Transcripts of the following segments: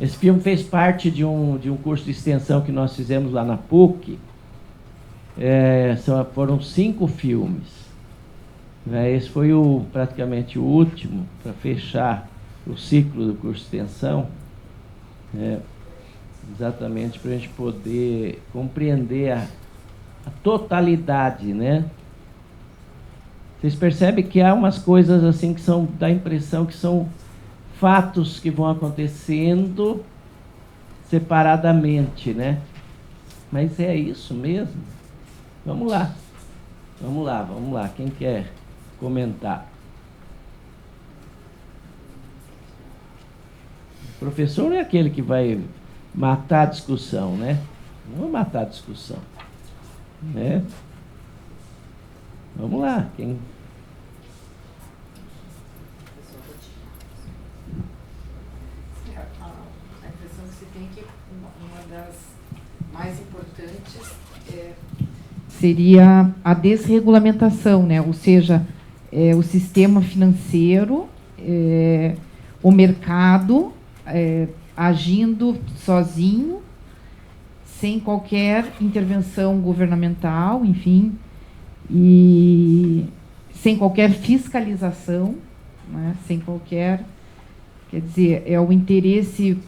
Esse filme fez parte de um curso de extensão que nós fizemos lá na PUC. Foram 5 filmes. Esse foi praticamente o último, para fechar o ciclo do curso de extensão, exatamente para a gente poder compreender a totalidade, né? Vocês percebem que há umas coisas assim que dá a impressão que são fatos que vão acontecendo separadamente, né? Mas é isso mesmo? Vamos lá. Quem quer comentar? O professor é aquele que vai matar a discussão, né? Não vou matar a discussão, né? Vamos lá, quem... A impressão que se tem que uma das mais importantes seria a desregulamentação, né? Ou seja, o sistema financeiro, o mercado agindo sozinho, sem qualquer intervenção governamental, enfim, e sem qualquer fiscalização, né? Sem qualquer... Quer dizer, é o interesse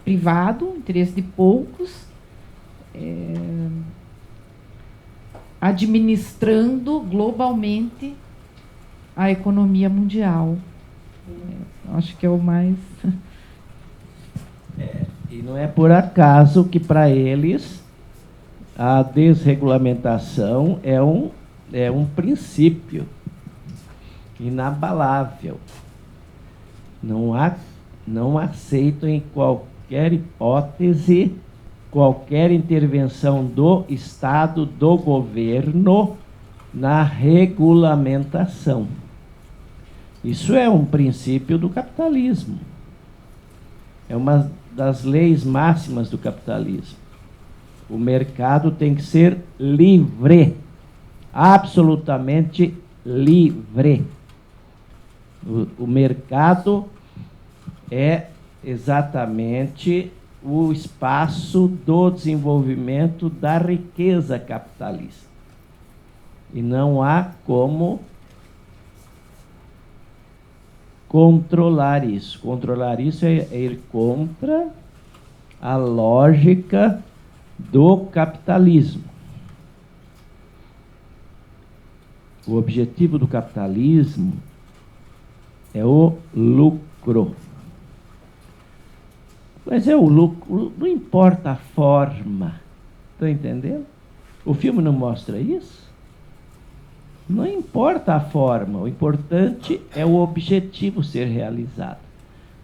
privado, interesse de poucos, administrando globalmente a economia mundial. Acho que é o mais... E não é por acaso que, para eles, a desregulamentação é um princípio inabalável. Não aceito em qualquer hipótese, qualquer intervenção do Estado, do governo, na regulamentação. Isso é um princípio do capitalismo. É uma das leis máximas do capitalismo. O mercado tem que ser livre, absolutamente livre. O mercado é exatamente o espaço do desenvolvimento da riqueza capitalista. E não há como controlar isso. Controlar isso é ir contra a lógica do capitalismo. O objetivo do capitalismo é o lucro. Mas o lucro, não importa a forma. Estão entendendo? O filme não mostra isso? Não importa a forma, o importante é o objetivo ser realizado.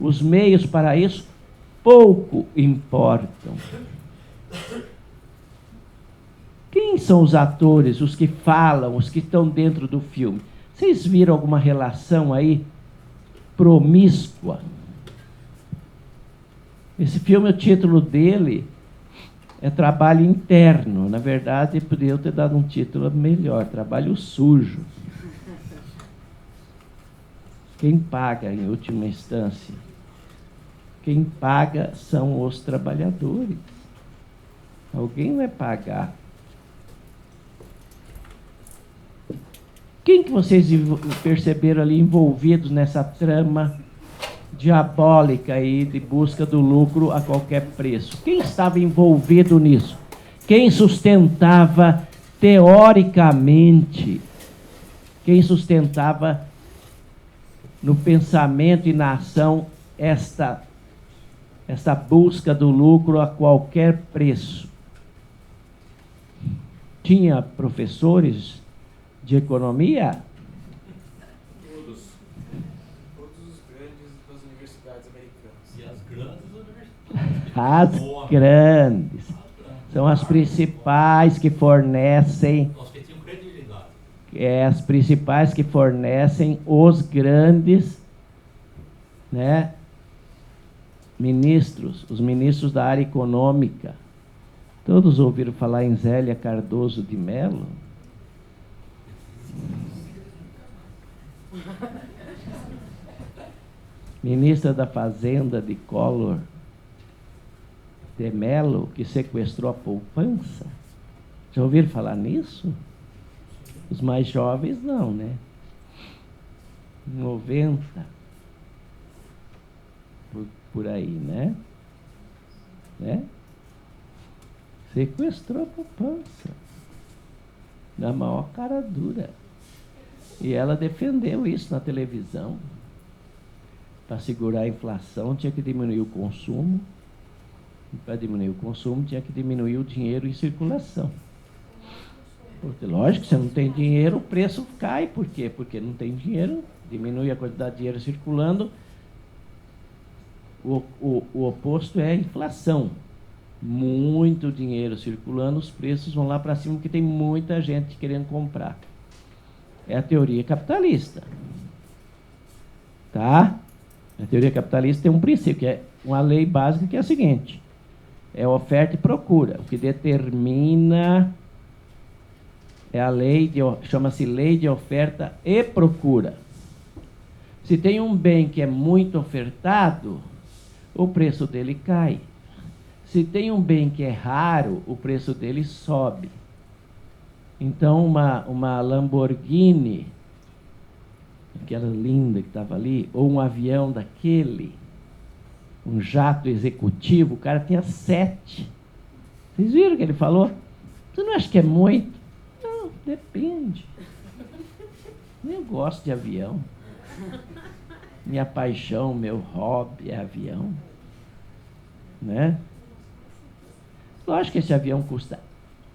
Os meios para isso pouco importam. Quem são os atores, os que falam, os que estão dentro do filme? Vocês viram alguma relação aí promíscua? Esse filme, o título dele é Trabalho Interno. Na verdade, poderia ter dado um título melhor, Trabalho Sujo. Quem paga, em última instância? Quem paga são os trabalhadores. Alguém vai pagar. Quem que vocês perceberam ali envolvidos nessa trama diabólica aí de busca do lucro a qualquer preço? Quem estava envolvido nisso? Quem sustentava teoricamente? Quem sustentava no pensamento e na ação esta busca do lucro a qualquer preço? Tinha professores de economia? As grandes. São as principais que fornecem. As principais que fornecem os grandes, né, ministros, os ministros da área econômica. Todos ouviram falar em Zélia Cardoso de Mello? Ministra da Fazenda de Collor. de Mello, que sequestrou a poupança. Já ouviram falar nisso? Os mais jovens não, né? 90, por aí, né? Sequestrou a poupança. Na maior cara dura. E ela defendeu isso na televisão. Para segurar a inflação, tinha que diminuir o consumo. E para diminuir o consumo, tinha que diminuir o dinheiro em circulação. Porque, lógico, se não tem dinheiro, o preço cai. Por quê? Porque não tem dinheiro, diminui a quantidade de dinheiro circulando. O oposto é a inflação. Muito dinheiro circulando, os preços vão lá para cima porque tem muita gente querendo comprar. É a teoria capitalista. Tá? A teoria capitalista tem um princípio, que é uma lei básica, que é a seguinte: é oferta e procura. O que determina é a lei, chama-se lei de oferta e procura. Se tem um bem que é muito ofertado, o preço dele cai. Se tem um bem que é raro, o preço dele sobe. Então, uma Lamborghini, aquela linda que estava ali, ou um avião daquele, um jato executivo, o cara tinha 7. Vocês viram o que ele falou? Você não acha que é muito? Não, depende. Eu gosto de avião. Minha paixão, meu hobby é avião. Né? Lógico que esse avião custa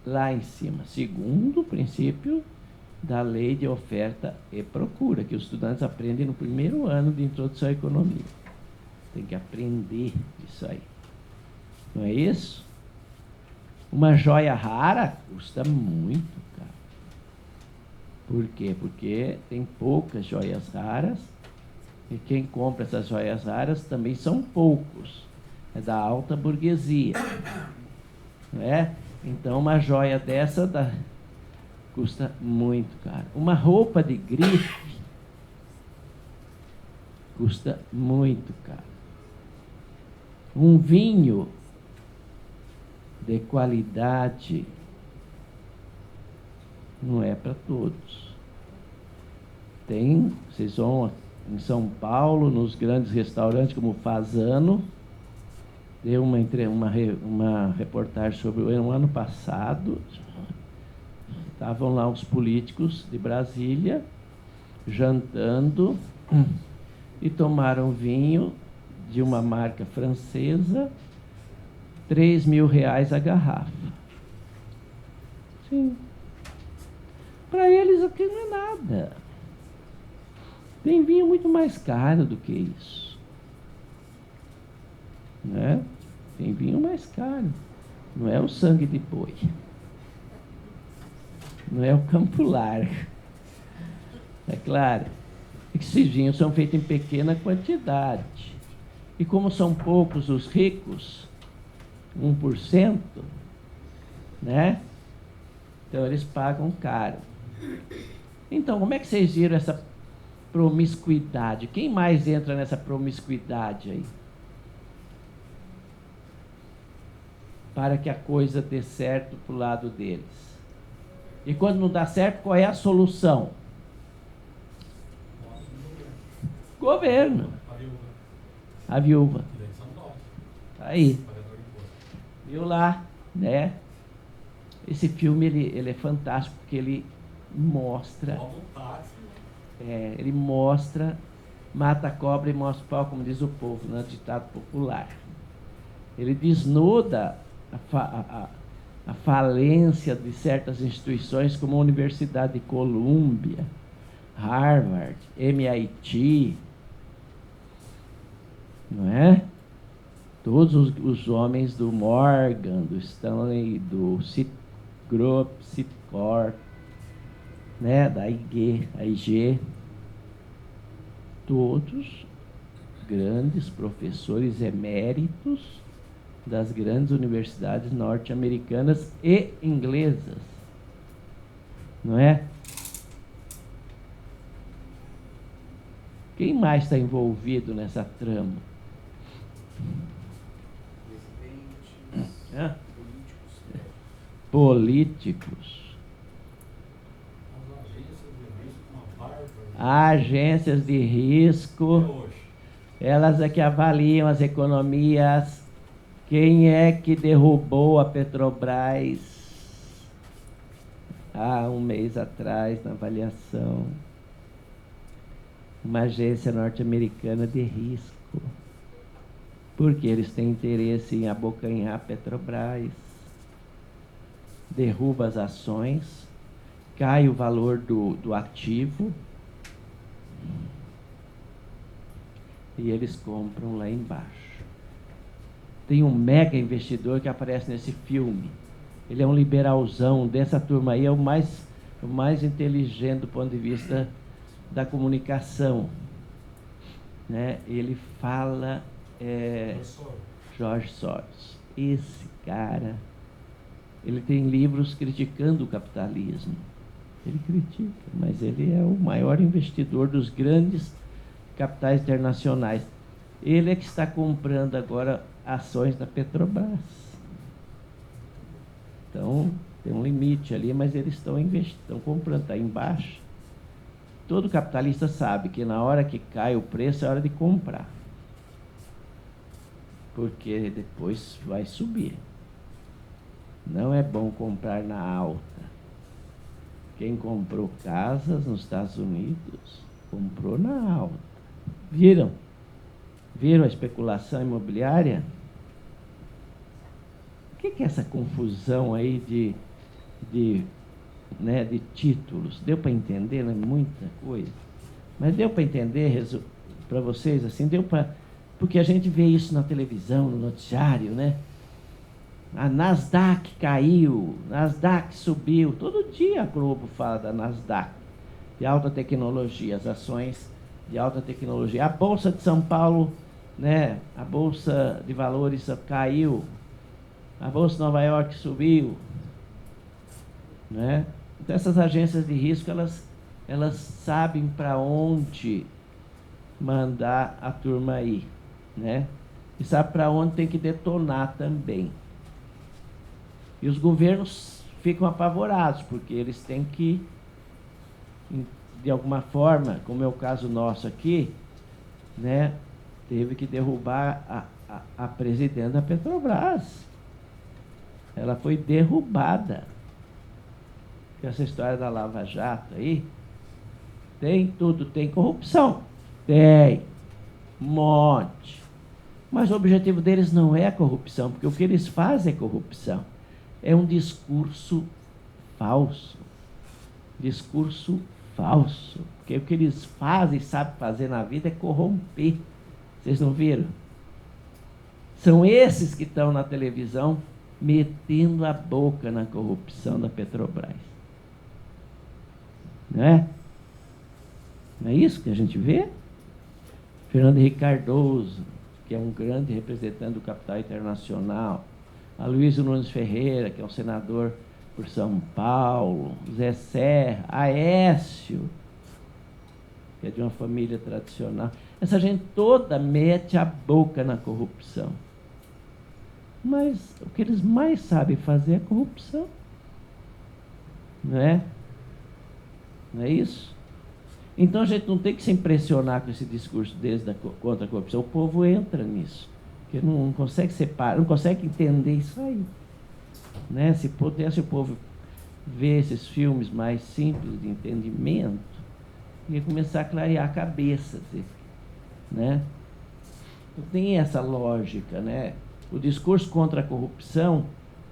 lá em cima, segundo o princípio da lei de oferta e procura, que os estudantes aprendem no primeiro ano de introdução à economia. Tem que aprender isso aí. Não é isso? Uma joia rara custa muito caro. Por quê? Porque tem poucas joias raras e quem compra essas joias raras também são poucos. É da alta burguesia. Não é? Então, uma joia dessa custa muito caro. Uma roupa de grife custa muito caro. Um vinho de qualidade não é para todos. Vocês vão em São Paulo, nos grandes restaurantes como Fasano. Deu uma reportagem sobre o ano passado. Estavam lá os políticos de Brasília jantando e tomaram vinho de uma marca francesa, R$3.000 a garrafa. Sim. Para eles aquilo não é nada. Tem vinho muito mais caro do que isso. Né? Tem vinho mais caro. Não é o sangue de boi. Não é o Campo Largo. É claro. Esses vinhos são feitos em pequena quantidade. E como são poucos os ricos, 1%, né? Então eles pagam caro. Então, como é que vocês viram essa promiscuidade? Quem mais entra nessa promiscuidade aí? Para que a coisa dê certo para o lado deles. E quando não dá certo, qual é a solução? Governo. A viúva. Tá aí. Viu lá, né? Esse filme ele é fantástico porque ele mostra, mata a cobra e mostra o pau, como diz o povo, né? Ditado popular. Ele desnuda a falência de certas instituições como a Universidade de Colômbia, Harvard, MIT, não é? Todos os homens do Morgan, do Stanley, do Citigroup, Citicorp, né, da AIG, todos grandes professores eméritos das grandes universidades norte-americanas e inglesas, não é? Quem mais está envolvido nessa trama? Hã? Políticos. Agências de risco, elas é que avaliam as economias. Quem é que derrubou a Petrobras há um mês atrás na avaliação? Uma agência norte-americana de risco. Porque eles têm interesse em abocanhar a Petrobras. Derruba as ações, cai o valor do ativo e eles compram lá embaixo. Tem um mega investidor que aparece nesse filme. Ele é um liberalzão dessa turma aí, é o mais inteligente do ponto de vista da comunicação, né? Ele fala George Soros. Esse cara, ele tem livros criticando o capitalismo. Ele critica, mas ele é o maior investidor dos grandes capitais internacionais. Ele é que está comprando agora ações da Petrobras. Então, tem um limite ali, mas eles estão comprando, está embaixo. Todo capitalista sabe que na hora que cai o preço é hora de comprar. Porque depois vai subir. Não é bom comprar na alta. Quem comprou casas nos Estados Unidos, comprou na alta. Viram? Viram a especulação imobiliária? O que é essa confusão aí de títulos? Deu para entender? Não é muita coisa. Mas deu para entender para vocês? Assim, deu para... Porque a gente vê isso na televisão, no noticiário, né? A Nasdaq caiu, Nasdaq subiu. Todo dia a Globo fala da Nasdaq, de alta tecnologia, as ações de alta tecnologia. A Bolsa de São Paulo, né? A Bolsa de Valores caiu, a Bolsa de Nova York subiu, né? Então essas agências de risco, elas sabem para onde mandar a turma ir, né? E sabe para onde tem que detonar também. E os governos ficam apavorados, porque eles têm que, de alguma forma, como é o caso nosso aqui, né, teve que derrubar a presidente da Petrobras. Ela foi derrubada. Essa história da Lava Jato aí, tem tudo, tem corrupção. Tem. Um monte. Mas o objetivo deles não é a corrupção, porque o que eles fazem é corrupção. É um discurso falso. Discurso falso. Porque o que eles fazem e sabem fazer na vida é corromper. Vocês não viram? São esses que estão na televisão metendo a boca na corrupção da Petrobras. Não é? Não é isso que a gente vê? Fernando Henrique Cardoso, que é um grande representante do capital internacional. Aloysio Nunes Ferreira, que é um senador por São Paulo. Zé Serra, Aécio, que é de uma família tradicional. Essa gente toda mete a boca na corrupção. Mas o que eles mais sabem fazer é corrupção. Não é? Não é isso? Então a gente não tem que se impressionar com esse discurso deles contra a corrupção. O povo entra nisso. Porque não consegue separar, não consegue entender isso aí. Né? Se pudesse o povo ver esses filmes mais simples de entendimento, ia começar a clarear a cabeça. Né? Não tem essa lógica. Né? O discurso contra a corrupção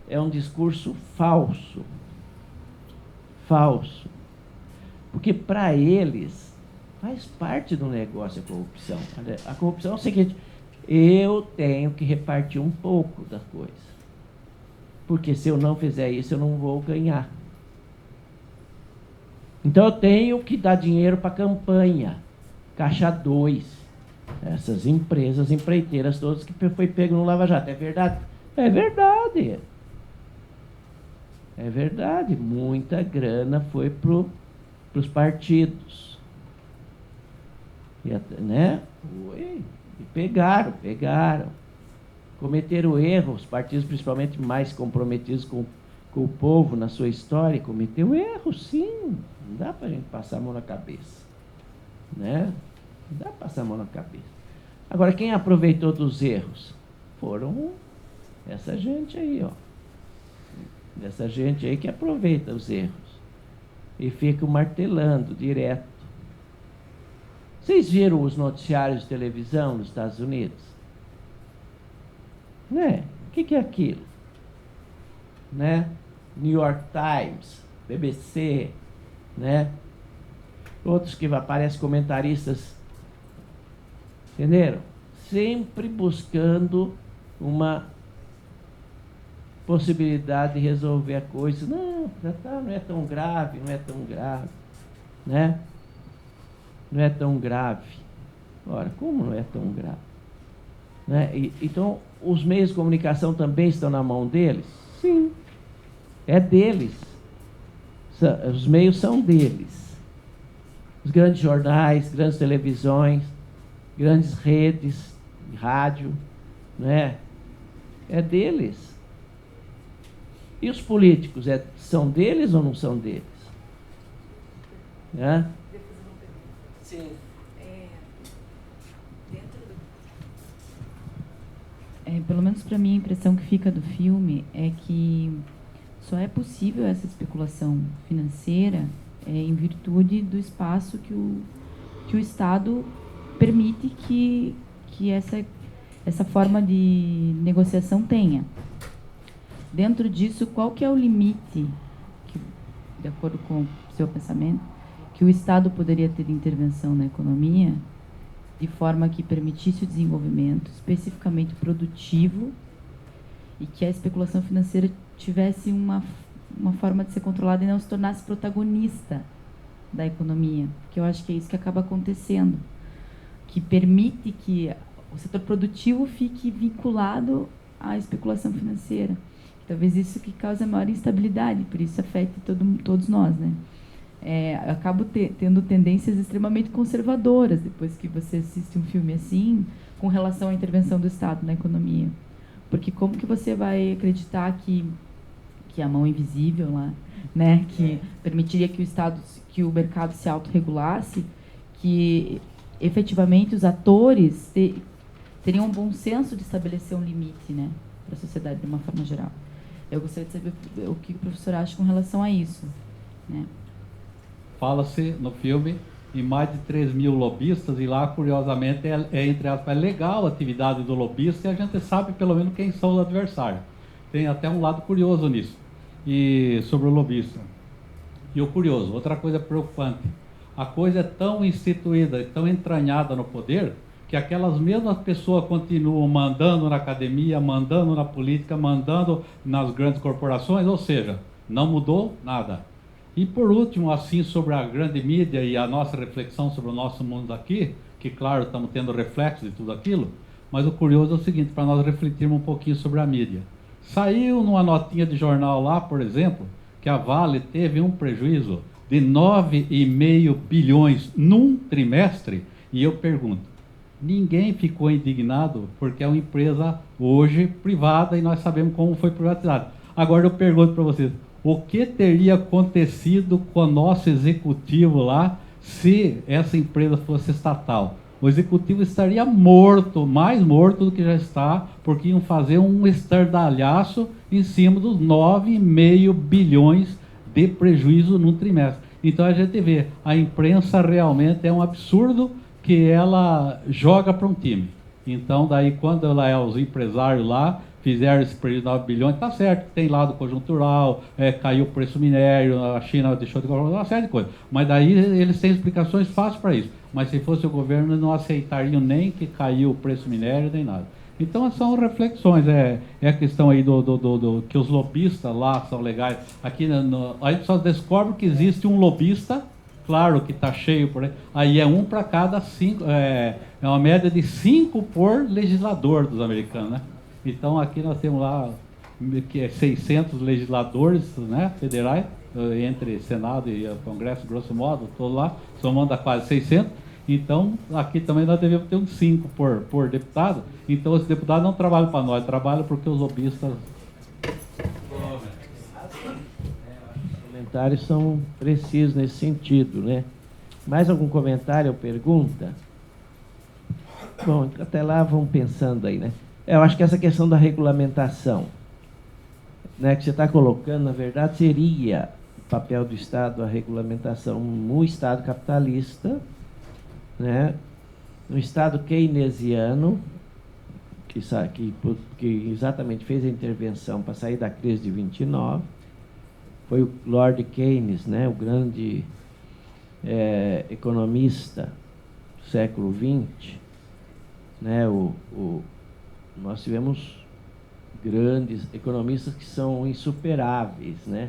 é um discurso falso. Falso. Porque para eles faz parte do negócio a corrupção. A corrupção é o seguinte: eu tenho que repartir um pouco da coisa. Porque se eu não fizer isso, eu não vou ganhar. Então eu tenho que dar dinheiro para a campanha. Caixa 2. Essas empresas, empreiteiras todas que foi pego no Lava Jato. É verdade? É verdade. É verdade. Muita grana foi para os partidos. E, né? Foi. E pegaram. Cometeram erros, os partidos principalmente mais comprometidos com o povo na sua história, cometeu erros, sim. Não dá para a gente passar a mão na cabeça. Né? Não dá para passar a mão na cabeça. Agora, quem aproveitou dos erros? Foram essa gente aí, ó. Essa gente aí que aproveita os erros. E fica martelando direto. Vocês viram os noticiários de televisão nos Estados Unidos? Né? O que é aquilo? Né? New York Times, BBC, né? Outros que aparecem comentaristas, entenderam? Sempre buscando uma possibilidade de resolver a coisa. Não, já tá, não é tão grave, não é tão grave, né? Não é tão grave. Ora, como não é tão grave? Né? Então, os meios de comunicação também estão na mão deles? Sim, é deles. Os meios são deles. Os grandes jornais, grandes televisões, grandes redes de rádio, né? É deles. E os políticos, são deles ou não são deles? Né? Sim. Pelo menos para mim, a impressão que fica do filme é que só é possível essa especulação financeira em virtude do espaço que o Estado permite que essa forma de negociação tenha. Dentro disso, qual que é o limite, de acordo com o seu pensamento, que o Estado poderia ter de intervenção na economia de forma que permitisse o desenvolvimento especificamente produtivo e que a especulação financeira tivesse uma forma de ser controlada e não se tornasse protagonista da economia, porque eu acho que é isso que acaba acontecendo, que permite que o setor produtivo fique vinculado à especulação financeira. Talvez isso que cause a maior instabilidade, por isso afete todos nós, né? Acabo tendo tendências extremamente conservadoras depois que você assiste um filme assim, com relação à intervenção do Estado na economia. Porque como que você vai acreditar que a mão invisível lá, né, que permitiria que que o mercado se autorregulasse, que efetivamente os atores teriam um bom senso de estabelecer um limite, né, para a sociedade de uma forma geral. Eu gostaria de saber o que o professor acha com relação a isso, né? Fala-se no filme em mais de 3 mil lobistas, e lá, curiosamente, entre aspas, é legal a atividade do lobista e a gente sabe pelo menos quem são os adversários. Tem até um lado curioso nisso, e sobre o lobista. E o curioso, outra coisa preocupante, a coisa é tão instituída, tão entranhada no poder, que aquelas mesmas pessoas continuam mandando na academia, mandando na política, mandando nas grandes corporações, ou seja, não mudou nada. E por último, assim, sobre a grande mídia e a nossa reflexão sobre o nosso mundo aqui, que claro, estamos tendo reflexo de tudo aquilo, mas o curioso é o seguinte, para nós refletirmos um pouquinho sobre a mídia. Saiu numa notinha de jornal lá, por exemplo, que a Vale teve um prejuízo de 9,5 bilhões num trimestre, e eu pergunto, ninguém ficou indignado porque é uma empresa hoje privada e nós sabemos como foi privatizada. Agora eu pergunto para vocês, o que teria acontecido com o nosso executivo lá se essa empresa fosse estatal? O executivo estaria morto, mais morto do que já está, porque iam fazer um estardalhaço em cima dos 9,5 bilhões de prejuízo num trimestre. Então a gente vê, a imprensa realmente é um absurdo que ela joga para um time. Então daí quando os empresários lá fizeram esse prejuízo de 9 bilhões, tá certo, tem lado conjuntural, caiu o preço do minério, a China deixou de comprar, uma série de coisas. Mas daí eles têm explicações fáceis para isso. Mas se fosse o governo, não aceitariam nem que caiu o preço do minério, nem nada. Então são reflexões, é a questão aí que os lobistas lá são legais. Aqui a gente só descobre que existe um lobista, claro que está cheio por aí é um para cada 5, é uma média de 5 por legislador dos americanos, né? Então aqui nós temos lá 600 legisladores, né, federais, entre Senado e Congresso, grosso modo, todo lá, somando a quase 600. Então, aqui também nós devemos ter uns 5 por deputado. Então, os deputados não trabalham para nós, trabalham porque os lobistas... Os comentários são precisos nesse sentido, né? Mais algum comentário ou pergunta? Bom, até lá vamos pensando aí, né? Eu acho que essa questão da regulamentação, né, que você está colocando, na verdade, seria o papel do Estado, a regulamentação no Estado capitalista, né, no Estado keynesiano, que exatamente fez a intervenção para sair da crise de 29, foi o Lord Keynes, né, o grande economista do século XX, né, nós tivemos grandes economistas que são insuperáveis, né?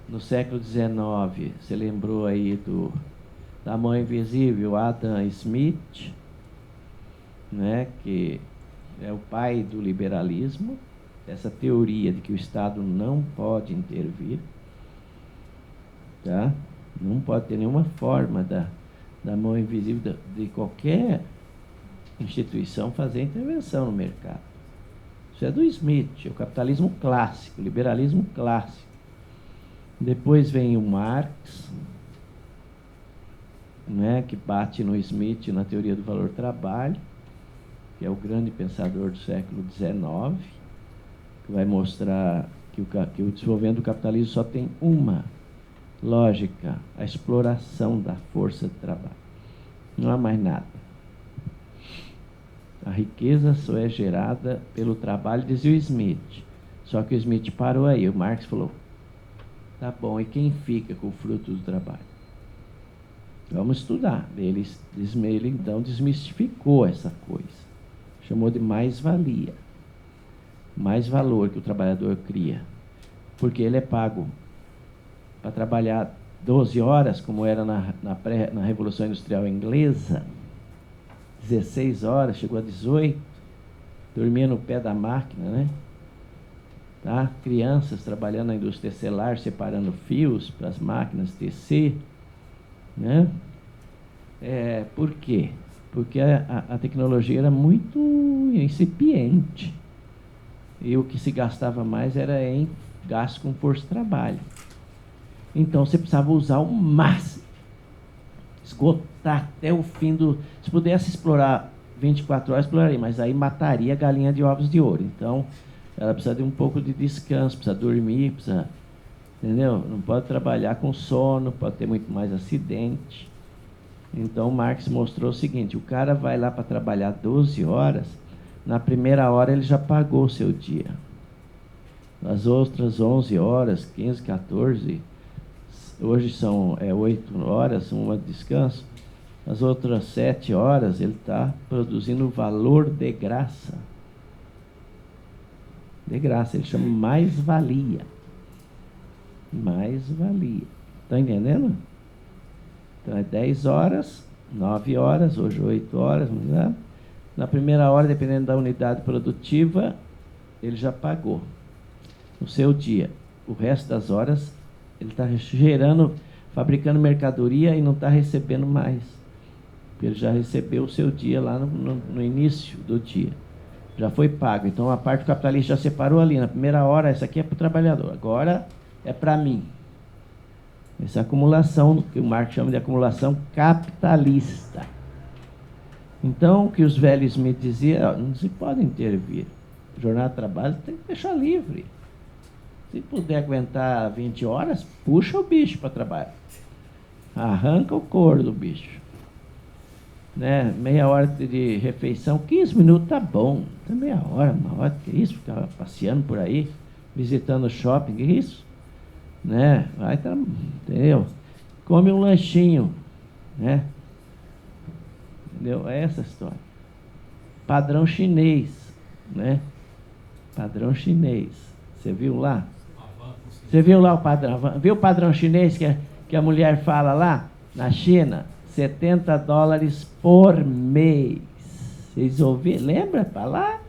No século XIX, você lembrou aí da mão invisível, Adam Smith, né? Que é o pai do liberalismo, essa teoria de que o Estado não pode intervir, tá? Não pode ter nenhuma forma da mão invisível de qualquer instituição fazer intervenção no mercado. Isso é do Smith, o capitalismo clássico, o liberalismo clássico. Depois vem o Marx, né, que bate no Smith na teoria do valor-trabalho, que é o grande pensador do século XIX, que vai mostrar que o desenvolvimento do capitalismo só tem uma lógica, a exploração da força de trabalho. Não há mais nada. A riqueza só é gerada pelo trabalho, dizia o Smith. Só que o Smith parou aí. O Marx falou, tá bom, e quem fica com o fruto do trabalho? Vamos estudar. Ele então desmistificou essa coisa. Chamou de mais-valia. Mais valor que o trabalhador cria. Porque ele é pago para trabalhar 12 horas, como era na Revolução Industrial Inglesa, 16 horas, chegou a 18, dormia no pé da máquina, né? Tá? Crianças trabalhando na indústria tecelar, separando fios para as máquinas tecer, né? Por quê? Porque a tecnologia era muito incipiente. E o que se gastava mais era em gasto com força de trabalho. Então você precisava usar o máximo, esgotar até o fim se pudesse explorar 24 horas, exploraria, mas aí mataria a galinha de ovos de ouro. Então ela precisa de um pouco de descanso, precisa dormir, precisa, entendeu? Não pode trabalhar com sono, pode ter muito mais acidente. Então Marx mostrou o seguinte, o cara vai lá para trabalhar 12 horas, na primeira hora ele já pagou o seu dia. Nas outras 11 horas, 15, 14, hoje são 8 horas, uma de descanso, as outras 7 horas ele está produzindo valor de graça. De graça, ele chama mais-valia. Mais-valia. Está entendendo? Então é 10 horas, 9 horas, hoje 8 horas, né? Na primeira hora, dependendo da unidade produtiva, ele já pagou o seu dia. O resto das horas, ele está fabricando mercadoria e não está recebendo mais. Porque ele já recebeu o seu dia lá no início do dia. Já foi pago. Então a parte do capitalista já separou ali. Na primeira hora, essa aqui é para o trabalhador. Agora é para mim. Essa acumulação, que o Marx chama de acumulação capitalista. Então, o que os velhos me diziam, não se pode intervir. Jornada de trabalho tem que deixar livre. Se puder aguentar 20 horas, puxa o bicho para trabalhar. Arranca o couro do bicho. Né? Meia hora de refeição, 15 minutos tá bom. Tá meia hora, uma hora, que isso? Ficar passeando por aí, visitando o shopping, que isso? Né? Vai, tá, entendeu? Come um lanchinho, né? Entendeu? É essa a história. Padrão chinês, né? Padrão chinês. Você viu lá? Você viu lá o padrão? Viu o padrão chinês que a mulher fala lá na China? $70 por mês. Vocês ouviram? Lembra? Para lá?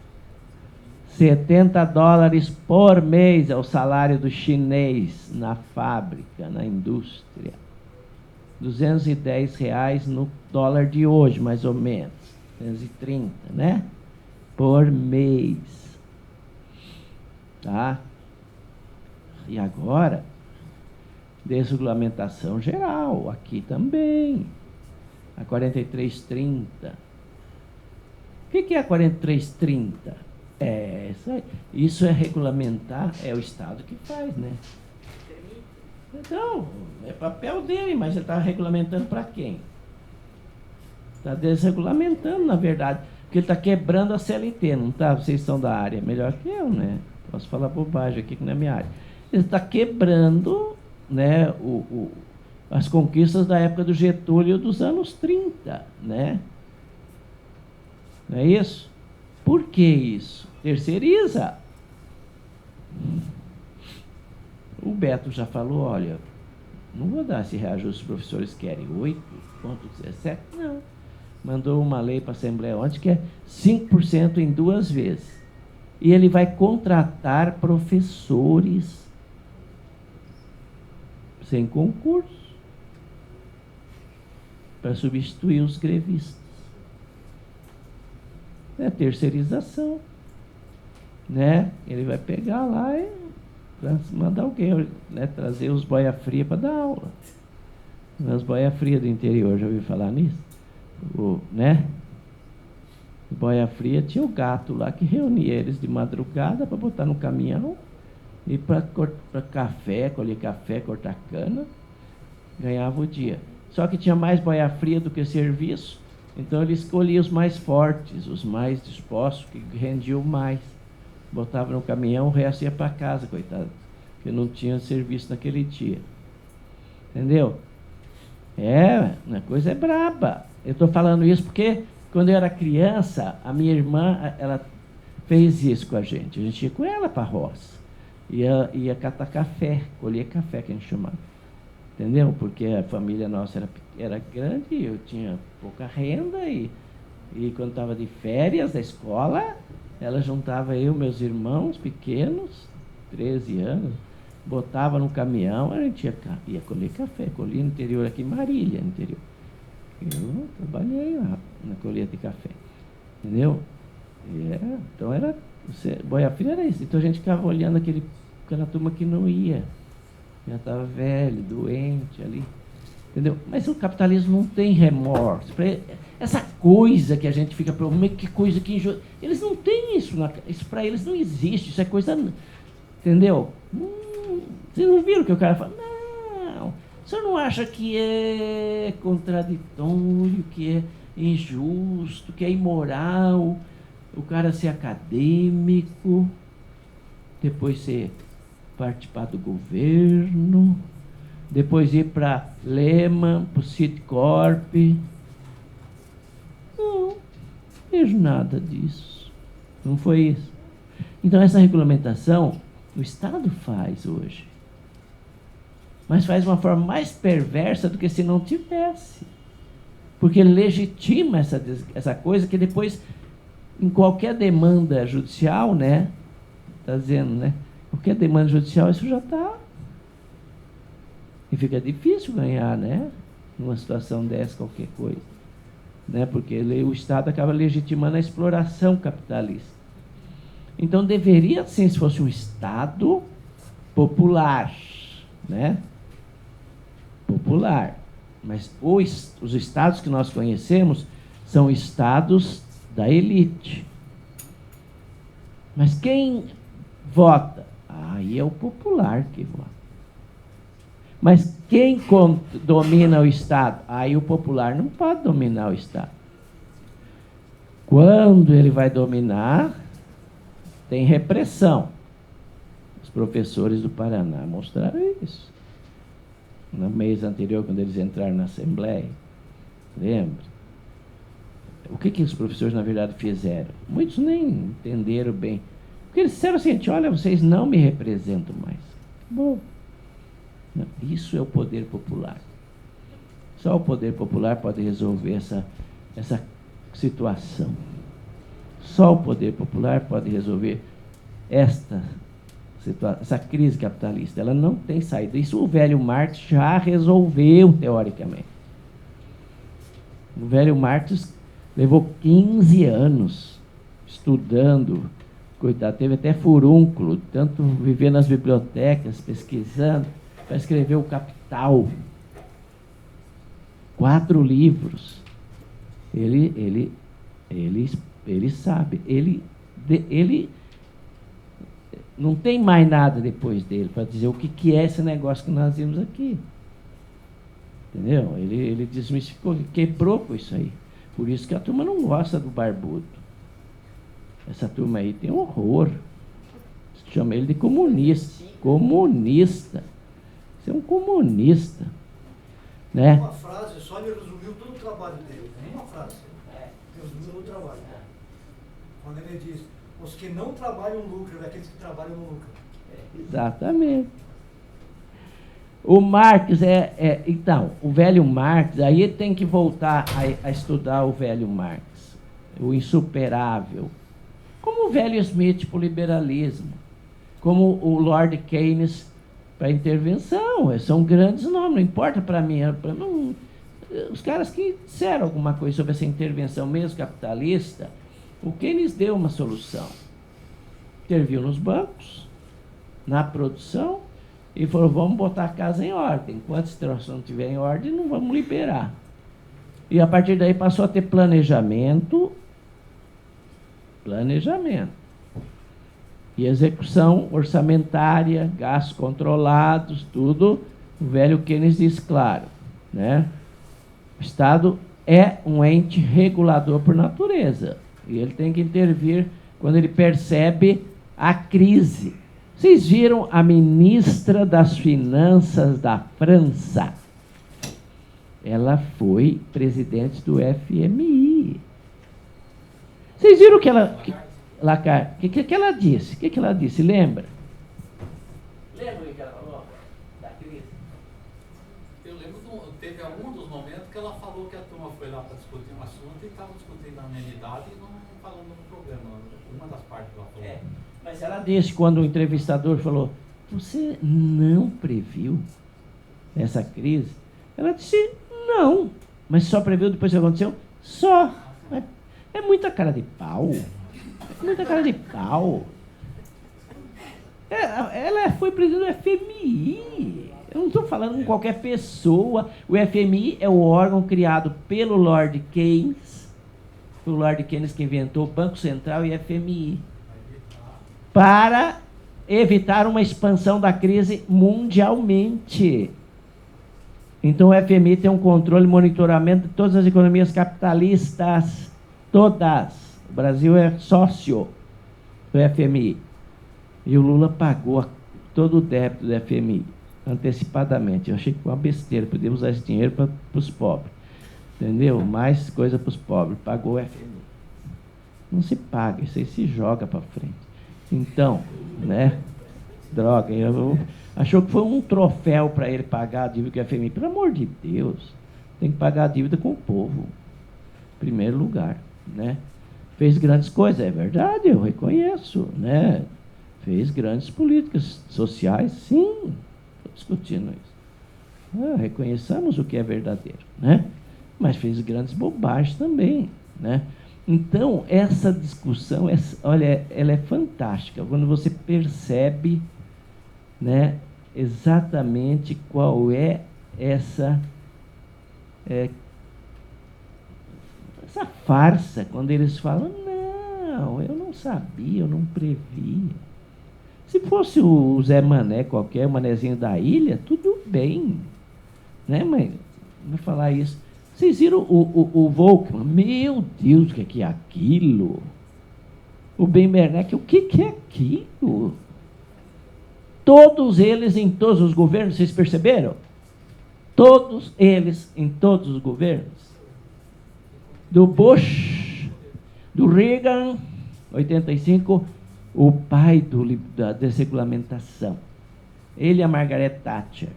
$70 por mês é o salário do chinês na fábrica, na indústria. R$ 210 no dólar de hoje, mais ou menos. 230, né? Por mês. Tá? E agora, desregulamentação geral, aqui também. A 4330. O que é a 4330? Isso é regulamentar, é o Estado que faz, né? Então, é papel dele, mas ele está regulamentando para quem? Está desregulamentando, na verdade, porque ele está quebrando a CLT, não está? Vocês são da área, melhor que eu, né? Posso falar bobagem aqui que não é minha área. Ele está quebrando, né, as conquistas da época do Getúlio dos anos 30, né? Não é isso? Por que isso? Terceiriza. O Beto já falou, olha, não vou dar esse reajuste que os professores querem, 8,17, não. Mandou uma lei para a Assembleia ontem que é 5% em 2 vezes. E ele vai contratar professores sem concurso para substituir os grevistas. É terceirização, né? Ele vai pegar lá e mandar alguém, né, trazer os boia fria para dar aula. As boia fria do interior, já ouviu falar nisso? Né? Boia fria tinha o gato lá que reunia eles de madrugada para botar no caminhão e para café, colher café, cortar cana, ganhava o dia. Só que tinha mais boia fria do que serviço, então ele escolhia os mais fortes, os mais dispostos, que rendiam mais. Botava no caminhão, o resto ia para casa, coitado, porque não tinha serviço naquele dia. Entendeu? A coisa é braba. Eu estou falando isso porque, quando eu era criança, a minha irmã, ela fez isso com a gente. A gente ia com ela para a roça. Ia catar café, colher café, que a gente chamava. Entendeu? Porque a família nossa era grande, eu tinha pouca renda e quando estava de férias da escola, ela juntava eu, meus irmãos pequenos, 13 anos, botava no caminhão, a gente ia colher café, colhia no interior aqui, Marília, no interior. Eu trabalhei lá na colheita de café, entendeu? Então boia fria era isso. Então a gente ficava olhando aquela turma que não ia, já estava velho, doente ali, entendeu? Mas o capitalismo não tem remorso. Essa coisa que a gente fica preocupado, que coisa que injusta. Eles não têm isso, isso para eles não existe, isso é coisa, entendeu? Vocês não viram que o cara fala? Não, o senhor não acha que é contraditório, que é injusto, que é imoral o cara ser acadêmico, depois ser participar do governo, depois ir para Lehman, para o Citicorp? Não vejo nada disso. Não foi isso. Então essa regulamentação o Estado faz hoje, mas faz de uma forma mais perversa do que se não tivesse, porque ele legitima essa coisa que depois, em qualquer demanda judicial, né, está dizendo, né, qualquer demanda judicial, isso já está, e fica difícil ganhar, né, numa situação dessa, qualquer coisa, né, porque o Estado acaba legitimando a exploração capitalista. Então deveria ser, se fosse um Estado popular, né? Popular. Mas os estados que nós conhecemos são estados da elite. Mas quem vota? Aí é o popular que vota. Mas quem domina o Estado? Aí o popular não pode dominar o Estado. Quando ele vai dominar, tem repressão. Os professores do Paraná mostraram isso. No mês anterior, quando eles entraram na Assembleia, lembra? O que os professores, na verdade, fizeram? Muitos nem entenderam bem. Porque eles disseram assim, olha, vocês não me representam mais. Bom, não, isso é o poder popular. Só o poder popular pode resolver essa situação. Só o poder popular pode resolver essa crise capitalista. Ela não tem saída. Isso o velho Marx já resolveu, teoricamente. O velho Marx levou 15 anos estudando, coitado, teve até furúnculo, tanto viver nas bibliotecas, pesquisando, para escrever o Capital. 4 livros. Ele sabe, ele não tem mais nada depois dele para dizer o que é esse negócio que nós vimos aqui. Entendeu? Ele desmistificou, quebrou com isso aí. Por isso que a turma não gosta do barbudo. Essa turma aí tem horror. Chama ele de comunista. Comunista. Você é um comunista. Né? Uma frase só me resumiu todo o trabalho dele. Uma frase. Resumiu todo o trabalho. Quando ele diz, os que não trabalham lucram, é aqueles que trabalham não lucram. Exatamente. O Marx então, o velho Marx, aí tem que voltar a estudar o velho Marx, o insuperável, como o velho Smith para o liberalismo, como o Lord Keynes para a intervenção. São grandes nomes, não importa para mim. Os caras que disseram alguma coisa sobre essa intervenção mesmo capitalista, o Keynes deu uma solução. Interviu nos bancos, na produção, e falou, vamos botar a casa em ordem. Enquanto a situação não estiver em ordem, não vamos liberar. E a partir daí passou a ter planejamento e execução orçamentária, gastos controlados, tudo. O velho Keynes diz claro, né? O Estado é um ente regulador por natureza, e ele tem que intervir quando ele percebe a crise. Vocês viram a ministra das Finanças da França? Ela foi presidente do FMI. Vocês viram que ela... O que ela disse? O que ela disse? Lembra? Lembra o que ela falou da crise? Eu lembro, teve algum dos momentos que ela falou que a turma foi lá para discutir um assunto e estava discutindo a amenidade e não falando no programa. Uma das partes que ela falou. Mas ela disse, quando o entrevistador falou, você não previu essa crise? Ela disse, não. Mas só previu depois que aconteceu? Só. É muita cara de pau. Muita cara de pau. Ela foi presidente do FMI. Eu não estou falando com qualquer pessoa. O FMI é o órgão criado pelo Lord Keynes. O Lord Keynes que inventou o Banco Central e FMI. Para evitar uma expansão da crise mundialmente. Então o FMI tem um controle e monitoramento de todas as economias capitalistas. Todas. O Brasil é sócio do FMI. E o Lula pagou todo o débito do FMI, antecipadamente. Eu achei que foi uma besteira, podíamos usar esse dinheiro para os pobres. Entendeu? Mais coisa para os pobres. Pagou o FMI. Não se paga, isso aí se joga para frente. Então, né? Droga, achou que foi um troféu para ele pagar a dívida do FMI. Pelo amor de Deus, tem que pagar a dívida com o povo. Em primeiro lugar, né? Fez grandes coisas, é verdade, eu reconheço, né? Fez grandes políticas sociais, sim, estou discutindo isso. Reconheçamos o que é verdadeiro, né? Mas fez grandes bobagens também, né? Então, essa discussão, olha, ela é fantástica, quando você percebe, né, exatamente qual é essa farsa, quando eles falam, não, eu não sabia, eu não previa. Se fosse o Zé Mané qualquer, o Manezinho da ilha, tudo bem, né, mas não falar isso. Vocês viram o Volkmann? Meu Deus, o que é aquilo? O Ben Bernanke, o que é aquilo? Todos eles em todos os governos, vocês perceberam? Todos eles em todos os governos. Do Bush, do Reagan, 85, o pai da desregulamentação. Ele e a Margaret Thatcher.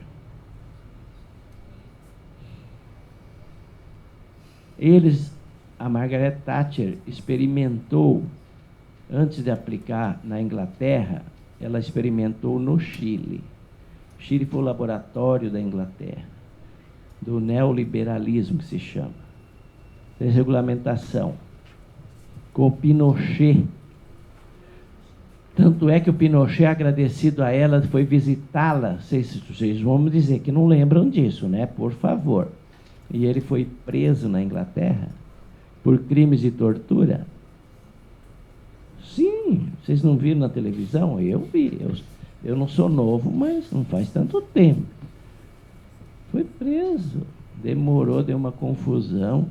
A Margaret Thatcher experimentou, antes de aplicar na Inglaterra, ela experimentou no Chile. O Chile foi o laboratório da Inglaterra, do neoliberalismo que se chama. desregulamentação, com o Pinochet. Tanto é que o Pinochet, agradecido a ela, foi visitá-la. Vocês vão me dizer que não lembram disso, né? Por favor. E ele foi preso na Inglaterra por crimes de tortura. Sim, vocês não viram na televisão? Eu vi. Eu não sou novo, mas não faz tanto tempo. Foi preso. Demorou, deu uma confusão,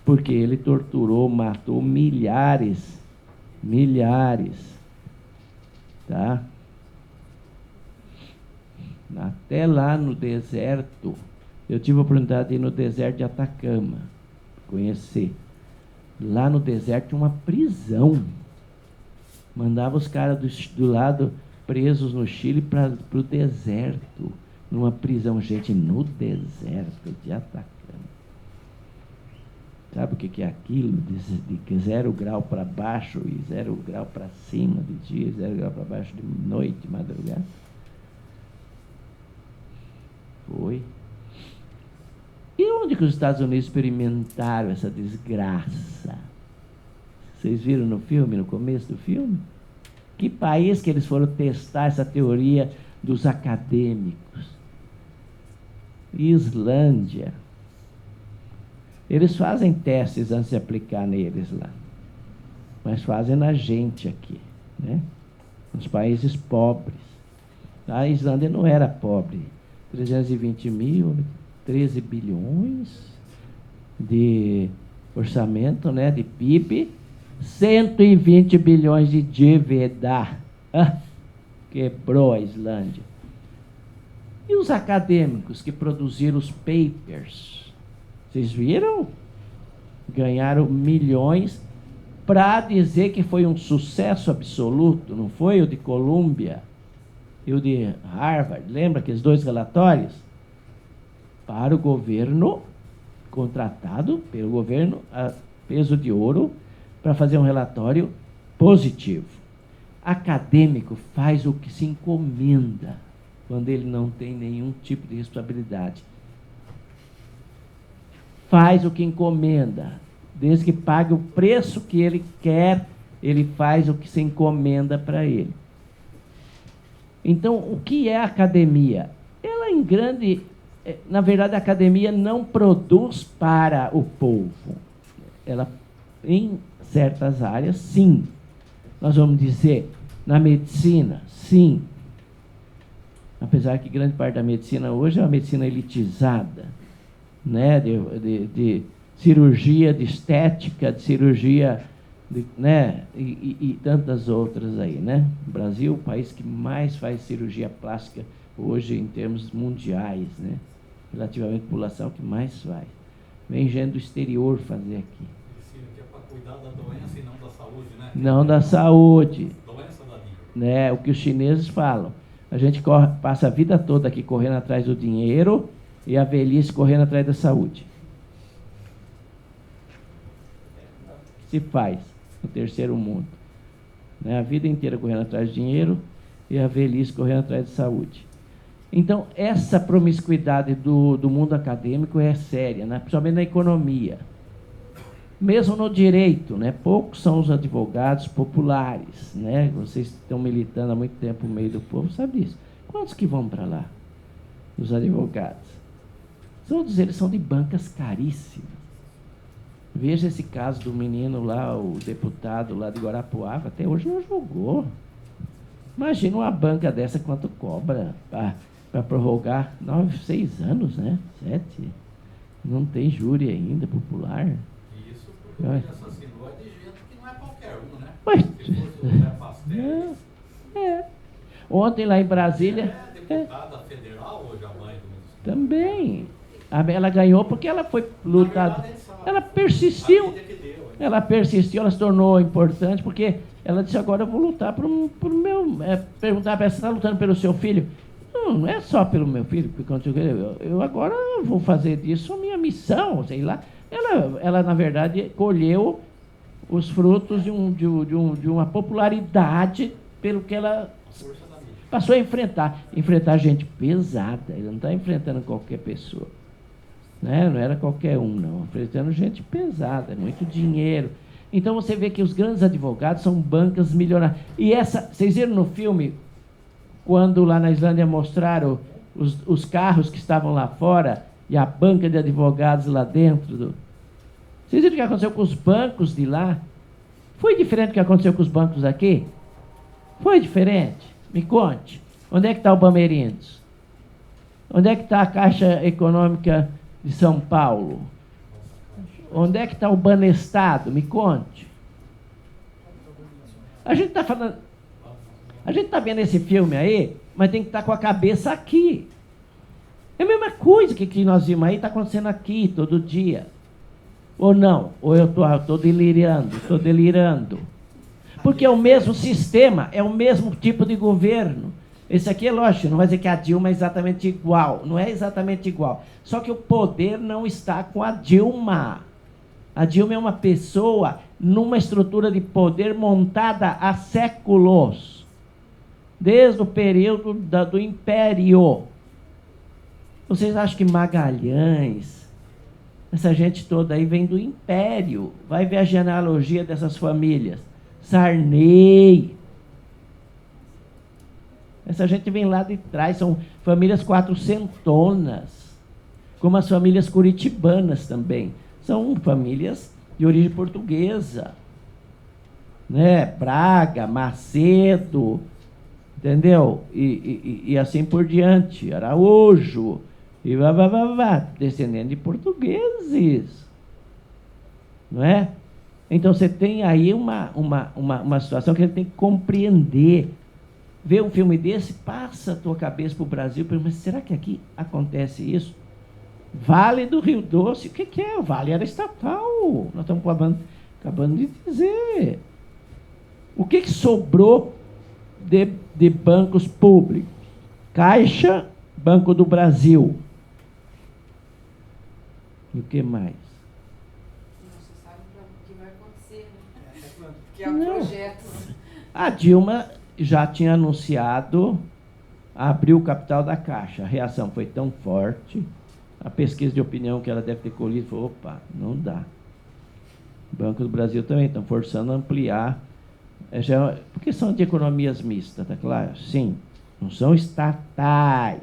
porque ele torturou, matou milhares. Tá? Até lá no deserto, eu tive a oportunidade de ir no deserto de Atacama, conhecer. Lá no deserto tinha uma prisão. Mandava os caras do lado presos no Chile para o deserto, numa prisão, gente, no deserto de Atacama. Sabe o que é aquilo? De 0 grau para baixo e 0 grau para cima de dia, 0 grau para baixo de noite, de madrugada. Foi. E onde que os Estados Unidos experimentaram essa desgraça? Vocês viram no filme, no começo do filme? Que país que eles foram testar essa teoria dos acadêmicos? Islândia. Eles fazem testes antes de aplicar neles lá, mas fazem na gente aqui, né? Nos países pobres. A Islândia não era pobre. 320 mil, 13 bilhões de orçamento, né, de PIB, 120 bilhões de dívida. Quebrou a Islândia. E os acadêmicos que produziram os papers? Vocês viram? Ganharam milhões para dizer que foi um sucesso absoluto, não foi? O de Colômbia e o de Harvard, lembra aqueles 2 relatórios? Para o governo, contratado pelo governo a peso de ouro, para fazer um relatório positivo. Acadêmico faz o que se encomenda, quando ele não tem nenhum tipo de responsabilidade. Faz o que encomenda, desde que pague o preço que ele quer, ele faz o que se encomenda para ele. Então, o que é a academia? Ela, em grande... Na verdade, a academia não produz para o povo. Ela, em certas áreas, sim. Nós vamos dizer, na medicina, sim. Apesar que grande parte da medicina hoje é uma medicina elitizada, né, de cirurgia, de estética, de cirurgia, né, e tantas outras aí, né? O Brasil é o país que mais faz cirurgia plástica hoje em termos mundiais, né? Relativamente à população que mais faz. Vem gente do exterior fazer aqui. Medicina que é para cuidar da doença e não da saúde, né? Não da saúde. Doença da vida. Né? O que os chineses falam. A gente passa a vida toda aqui correndo atrás do dinheiro e a velhice correndo atrás da saúde. Se faz no terceiro mundo. Né? A vida inteira correndo atrás do dinheiro e a velhice correndo atrás da saúde. Então, essa promiscuidade do mundo acadêmico é séria, né? Principalmente na economia. Mesmo no direito, né? Poucos são os advogados populares, né? Vocês estão militando há muito tempo no meio do povo, sabe disso. Quantos que vão para lá? Os advogados. Todos eles são de bancas caríssimas. Veja esse caso do menino lá, o deputado lá de Guarapuava, até hoje não julgou. Imagina uma banca dessa quanto cobra para prorrogar 6 anos, né? 7. Não tem júri ainda popular. Isso porque ele assassinou de gente que não é qualquer um, né? Mas, Se fosse o Zé Pastel. Ontem lá em Brasília. É deputada federal hoje a mãe do... Também. Ela ganhou porque ela foi lutada. Ela persistiu. Ela persistiu, ela se tornou importante porque ela disse: agora eu vou lutar pro meu. Perguntar para ela: você está lutando pelo seu filho? Não é só pelo meu filho, porque eu agora vou fazer disso a minha missão, sei lá. Ela na verdade, colheu os frutos de uma popularidade pelo que ela passou a enfrentar gente pesada. Ele não está enfrentando qualquer pessoa. né? Não era qualquer um, não. Oferecendo gente pesada, muito dinheiro. Então você vê que os grandes advogados são bancas milionárias. E vocês viram no filme, quando lá na Islândia mostraram os carros que estavam lá fora e a banca de advogados lá dentro? Vocês viram o que aconteceu com os bancos de lá? Foi diferente do que aconteceu com os bancos aqui? Foi diferente? Me conte. Onde é que está o Bamerindos? Onde é que está a Caixa Econômica de São Paulo? Onde é que está o Banestado? Me conte. A gente está falando... A gente está vendo esse filme aí, mas tem que estar com a cabeça aqui. É a mesma coisa que nós vimos aí, está acontecendo aqui todo dia. Ou não? Ou eu estou delirando? Estou delirando. Porque é o mesmo sistema, é o mesmo tipo de governo. Esse aqui é lógico, não vai dizer que a Dilma é exatamente igual. Não é exatamente igual. Só que o poder não está com a Dilma. A Dilma é uma pessoa numa estrutura de poder montada há séculos. Desde o período do Império. Vocês acham que Magalhães, essa gente toda aí vem do Império? Vai ver a genealogia dessas famílias. Sarney. Essa gente vem lá de trás, são famílias quatrocentonas, como as famílias curitibanas também. São famílias de origem portuguesa. Né? Braga, Macedo, entendeu? E assim por diante. Araújo, e descendente de portugueses. Não é? Então você tem aí uma situação que a gente tem que compreender. Ver um filme desse, passa a tua cabeça para o Brasil, mas será que aqui acontece isso? Vale do Rio Doce, o que é? O Vale era estatal, nós estamos acabando de dizer. O que sobrou de bancos públicos? Caixa, Banco do Brasil. E o que mais? Não se sabe o que vai acontecer, né? Porque há projetos. A Dilma já tinha anunciado abrir o capital da Caixa. A reação foi tão forte, a pesquisa de opinião que ela deve ter colhido falou, opa, não dá. O Banco do Brasil também estão forçando a ampliar, porque são de economias mistas, tá claro? Sim, não são estatais.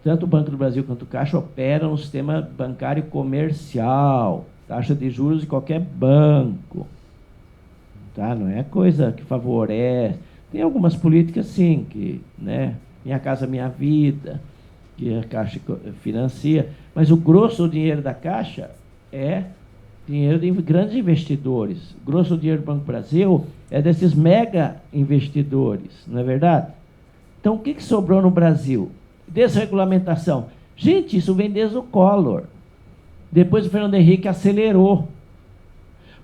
Tanto o Banco do Brasil quanto o Caixa operam no sistema bancário comercial, taxa de juros de qualquer banco. Tá? Não é coisa que favorece. Tem algumas políticas, sim, que, né, Minha Casa Minha Vida, que a Caixa financia, mas o grosso do dinheiro da Caixa é dinheiro de grandes investidores. O grosso do dinheiro do Banco do Brasil é desses mega investidores, não é verdade? Então, o que sobrou no Brasil? Desregulamentação. Gente, isso vem desde o Collor. Depois o Fernando Henrique acelerou.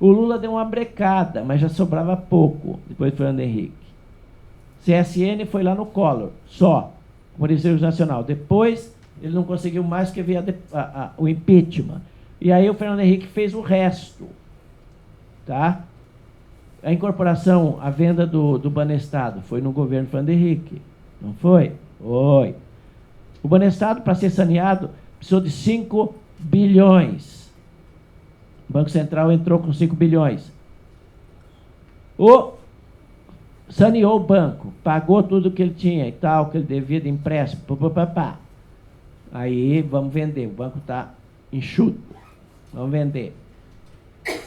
O Lula deu uma brecada, mas já sobrava pouco, depois do Fernando Henrique. CSN foi lá no Collor, só, como Ministério Nacional. Depois, ele não conseguiu mais, porque veio o impeachment. E aí o Fernando Henrique fez o resto. Tá? A incorporação, a venda do Banestado, foi no governo Fernando Henrique. Não foi? Foi. O Banestado, para ser saneado, precisou de 5 bilhões. O Banco Central entrou com 5 bilhões. Saneou o banco, pagou tudo que ele tinha e tal, que ele devia de empréstimo. Aí, vamos vender. O banco está enxuto. Vamos vender.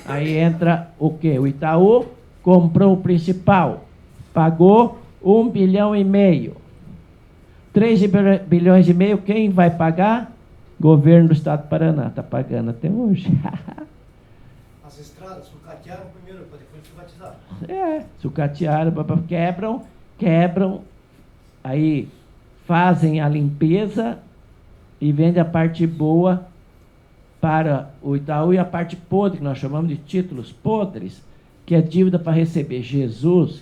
Aí entra o quê? O Itaú comprou o principal. Pagou 1,5 bilhão. 3 bilhões e meio, quem vai pagar? Governo do Estado do Paraná. Está pagando até hoje. As estradas sucatearam primeiro para depois privatizar. Sucatearam, quebram, aí fazem a limpeza e vendem a parte boa para o Itaú e a parte podre, que nós chamamos de títulos podres, que é dívida para receber. Jesus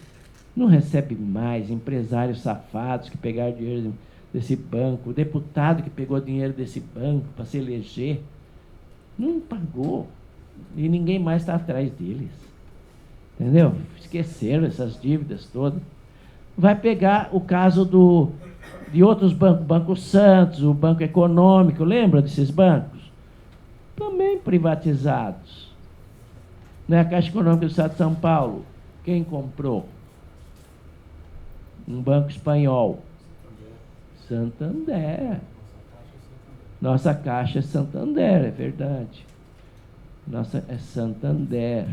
não recebe mais, empresários safados que pegaram dinheiro desse banco, o deputado que pegou dinheiro desse banco para se eleger, não pagou. E ninguém mais está atrás deles. Entendeu? Esqueceram essas dívidas todas. Vai pegar o caso de outros bancos, Banco Santos, o Banco Econômico, lembra desses bancos? Também privatizados. Não é a Caixa Econômica do Estado de São Paulo? Quem comprou? Um banco espanhol. Santander. Nossa Caixa é Santander, é verdade. Nossa, é Santander.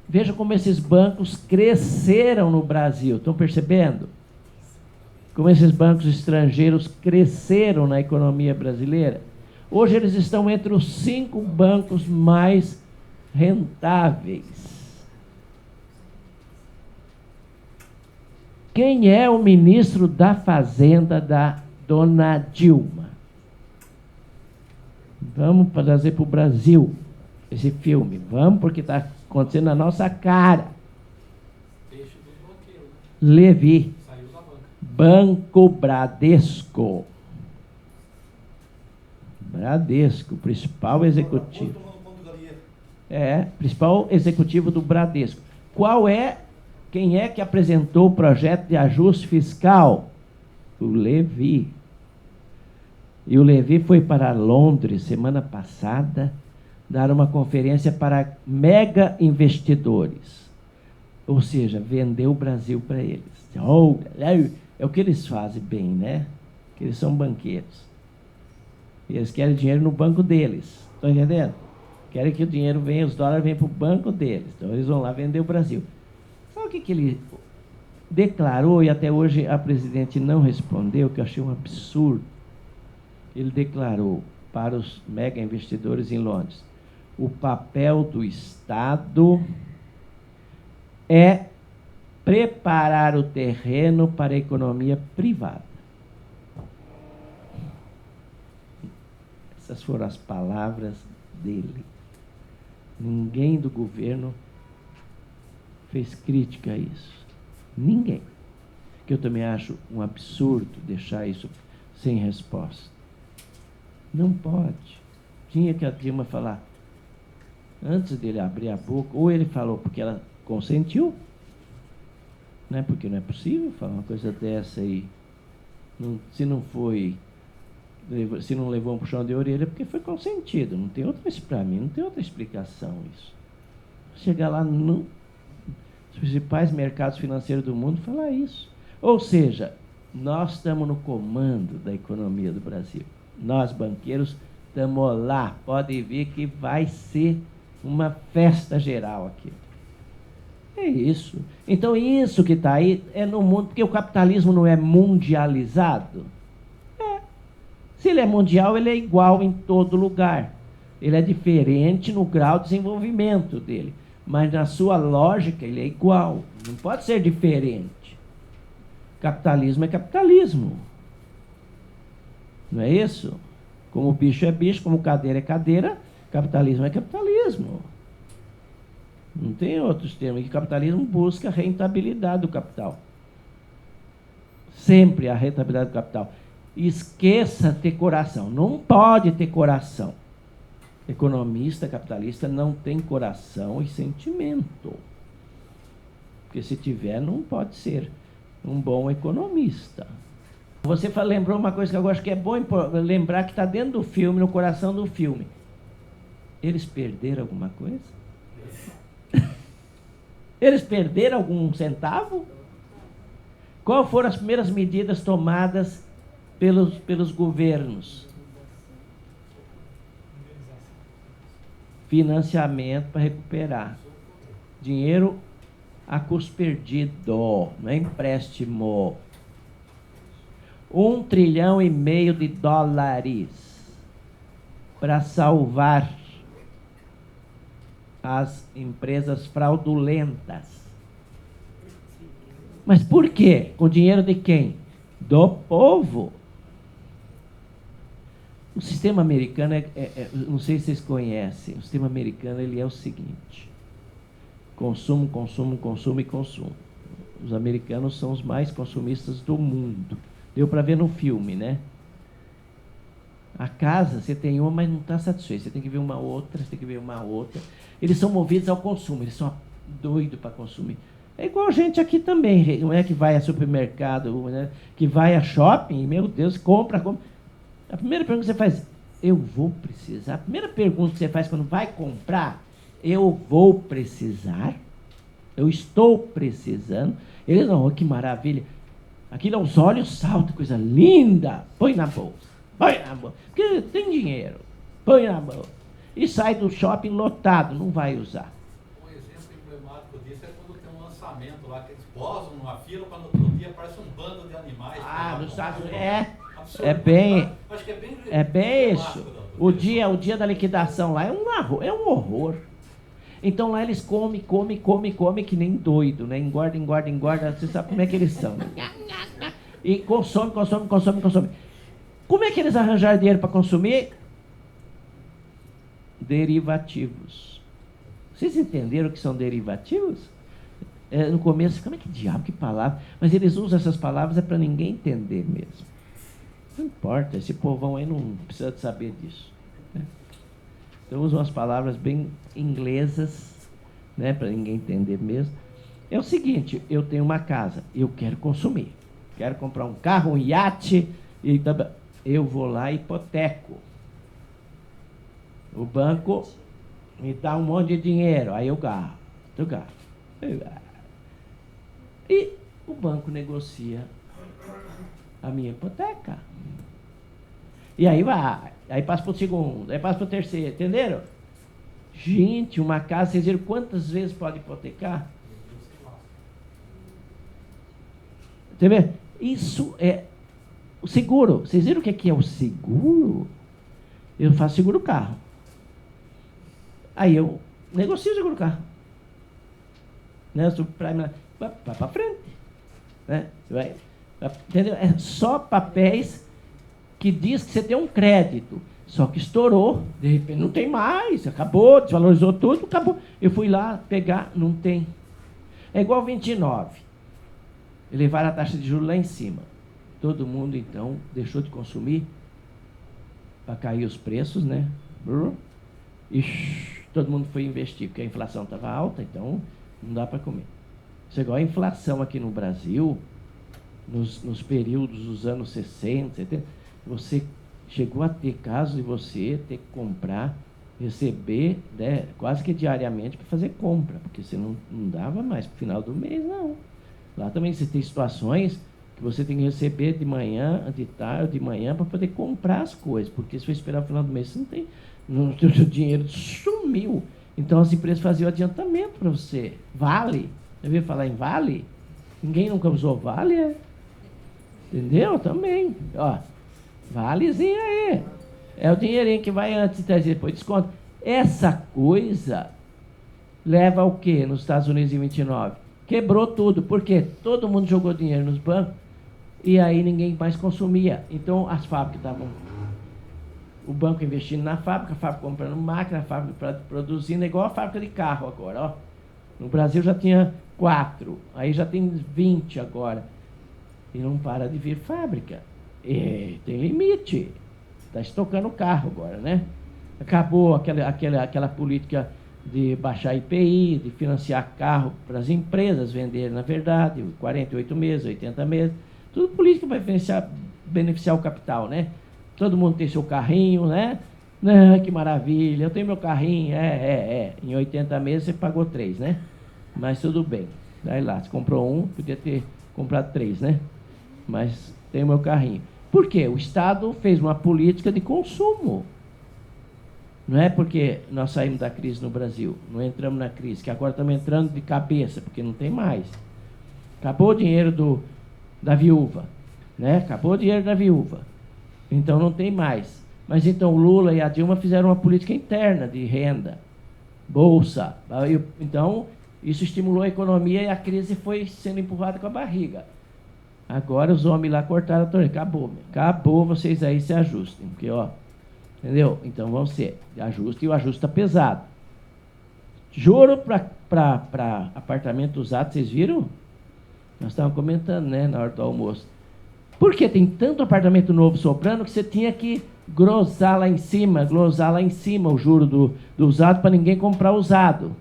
Veja como esses bancos cresceram no Brasil. Estão percebendo? Como esses bancos estrangeiros cresceram na economia brasileira. Hoje eles estão entre os 5 bancos mais rentáveis. Quem é o ministro da Fazenda da dona Dilma? Vamos trazer para o Brasil esse filme. Vamos, porque está acontecendo na nossa cara. Levi. Banco Bradesco. Bradesco, principal executivo. Principal executivo do Bradesco. Quem é que apresentou o projeto de ajuste fiscal? O Levi. E o Levi foi para Londres semana passada dar uma conferência para mega investidores. Ou seja, vender o Brasil para eles. É o que eles fazem bem, né? Que eles são banqueiros. E eles querem dinheiro no banco deles. Estão entendendo? Querem que o dinheiro venha, os dólares venham para o banco deles. Então eles vão lá vender o Brasil. Sabe o que ele declarou, e até hoje a presidente não respondeu, que eu achei um absurdo? Ele declarou para os mega investidores em Londres: o papel do Estado é preparar o terreno para a economia privada. Essas foram as palavras dele. Ninguém do governo fez crítica a isso. Ninguém. Que eu também acho um absurdo deixar isso sem resposta. Não pode. Tinha que a Dilma falar. Antes dele abrir a boca, ou ele falou porque ela consentiu, né? Porque não é possível falar uma coisa dessa aí. Se não levou um puxão de orelha, porque foi consentido. Não tem outra, para mim, não tem outra explicação isso. Chegar lá nos principais mercados financeiros do mundo e falar isso. Ou seja, nós estamos no comando da economia do Brasil. Nós, banqueiros, estamos lá. Pode ver que vai ser uma festa geral aqui. É isso. Então, isso que está aí é no mundo, porque o capitalismo não é mundializado. Se ele é mundial, ele é igual em todo lugar. Ele é diferente no grau de desenvolvimento dele. Mas na sua lógica, ele é igual. Não pode ser diferente. Capitalismo é capitalismo. Não é isso? Como bicho é bicho, como cadeira é cadeira, capitalismo é capitalismo. Não tem outros termos. O capitalismo busca a rentabilidade do capital. Sempre a rentabilidade do capital. Esqueça ter coração. Não pode ter coração. Economista, capitalista não tem coração e sentimento. Porque se tiver, não pode ser um bom economista. Você lembrou uma coisa que eu acho que é bom lembrar, que está dentro do filme, no coração do filme. Eles perderam alguma coisa? Eles perderam algum centavo? Qual foram as primeiras medidas tomadas pelos governos? Financiamento para recuperar. Dinheiro a custo perdido, não é empréstimo. 1,5 trilhão de dólares para salvar as empresas fraudulentas. Mas por quê? Com dinheiro de quem? Do povo. O sistema americano, não sei se vocês conhecem, o sistema americano ele é o seguinte: consumo, consumo, consumo e consumo. Os americanos são os mais consumistas do mundo. Deu para ver no filme, né? A casa, você tem uma, mas não está satisfeito. Você tem que ver uma outra, você tem que ver uma outra. Eles são movidos ao consumo, eles são doidos para consumir. É igual a gente aqui também, não é que vai a supermercado, né? Que vai a shopping, meu Deus, compra. A primeira pergunta que você faz, eu vou precisar? A primeira pergunta que você faz quando vai comprar, eu vou precisar? Eu estou precisando? Eles não, oh, que maravilha. Aquilo aos olhos salta, coisa linda. Põe na bolsa, porque tem dinheiro. Põe na bolsa. E sai do shopping lotado, não vai usar. Um exemplo emblemático disso é quando tem um lançamento lá, que eles posam numa fila para no outro dia parece um bando de animais. Nos Estados Unidos, absurdo, é bem, acho que é bem isso. O dia da liquidação lá é um horror. Então lá eles comem que nem doido, né? Engorda. Você sabe como é que eles são. Né? E consome. Como é que eles arranjaram dinheiro para consumir? Derivativos. Vocês entenderam o que são derivativos? No começo, como é que diabo, que palavra? Mas eles usam essas palavras para ninguém entender mesmo. Não importa, esse povão aí não precisa de saber disso. Né? Então usam as palavras bem inglesas, né, para ninguém entender mesmo. É o seguinte, eu tenho uma casa, eu quero consumir. Quero comprar um carro, um iate, e eu vou lá e hipoteco. O banco me dá um monte de dinheiro, aí eu gasto. E o banco negocia a minha hipoteca. E aí vai, aí passa para o segundo, aí passa para o terceiro, entenderam? Gente, uma casa, vocês viram quantas vezes pode hipotecar? Entendeu? Isso é o seguro. Vocês viram o que é o seguro? Eu faço seguro carro. Aí eu negocio o seguro carro. Né? Vai para frente. Né? Entendeu? É só papéis que diz que você tem um crédito. Só que estourou, de repente não tem mais, acabou, desvalorizou tudo, acabou. Eu fui lá pegar, não tem. É igual 29. Elevaram a taxa de juros lá em cima. Todo mundo, então, deixou de consumir para cair os preços, né? E todo mundo foi investir, porque a inflação estava alta, então não dá para comer. Isso é igual a inflação aqui no Brasil, nos períodos dos anos 60, 70, você chegou a ter casos de você ter que comprar, receber, né, quase que diariamente para fazer compra, porque você não dava mais para o final do mês, não. Lá também você tem situações que você tem que receber de manhã, de tarde, de manhã, para poder comprar as coisas, porque se for esperar o final do mês, você não tem, o seu dinheiro sumiu. Então as empresas faziam adiantamento para você. Vale. Já ouviu falar em vale? Ninguém nunca usou vale, entendeu? Também. Ó, valezinho aí. É o dinheirinho que vai antes e depois desconto. Essa coisa leva ao quê nos Estados Unidos em 29? Quebrou tudo. Por quê? Todo mundo jogou dinheiro nos bancos e aí ninguém mais consumia. Então as fábricas estavam... O banco investindo na fábrica, a fábrica comprando máquina, a fábrica produzindo, é igual a fábrica de carro agora. Ó. No Brasil já tinha 4, aí já tem 20 agora. E não para de vir fábrica. E tem limite. Está estocando o carro agora, né? Acabou aquela política de baixar IPI, de financiar carro para as empresas venderem, na verdade, 48 meses, 80 meses. Tudo política para beneficiar o capital, né? Todo mundo tem seu carrinho, né? Que maravilha, eu tenho meu carrinho, Em 80 meses você pagou 3, né? Mas tudo bem. Daí lá, você comprou um, podia ter comprado 3, né? Mas tem o meu carrinho. Por quê? O Estado fez uma política de consumo. Não é porque nós saímos da crise no Brasil, não entramos na crise, que agora estamos entrando de cabeça, porque não tem mais. Acabou o dinheiro da viúva, né? Acabou o dinheiro da viúva. Então não tem mais. Mas então o Lula e a Dilma fizeram uma política interna de renda, bolsa. Então isso estimulou a economia e a crise foi sendo empurrada com a barriga. Agora os homens lá cortaram a torneira. Acabou, vocês aí se ajustem. Porque, ó, entendeu? Então vamos ser, ajuste, e o ajuste está pesado. Juro para apartamento usado, vocês viram? Nós estávamos comentando, né, na hora do almoço. Por que tem tanto apartamento novo sobrando que você tinha que glosar lá em cima o juro do usado para ninguém comprar usado?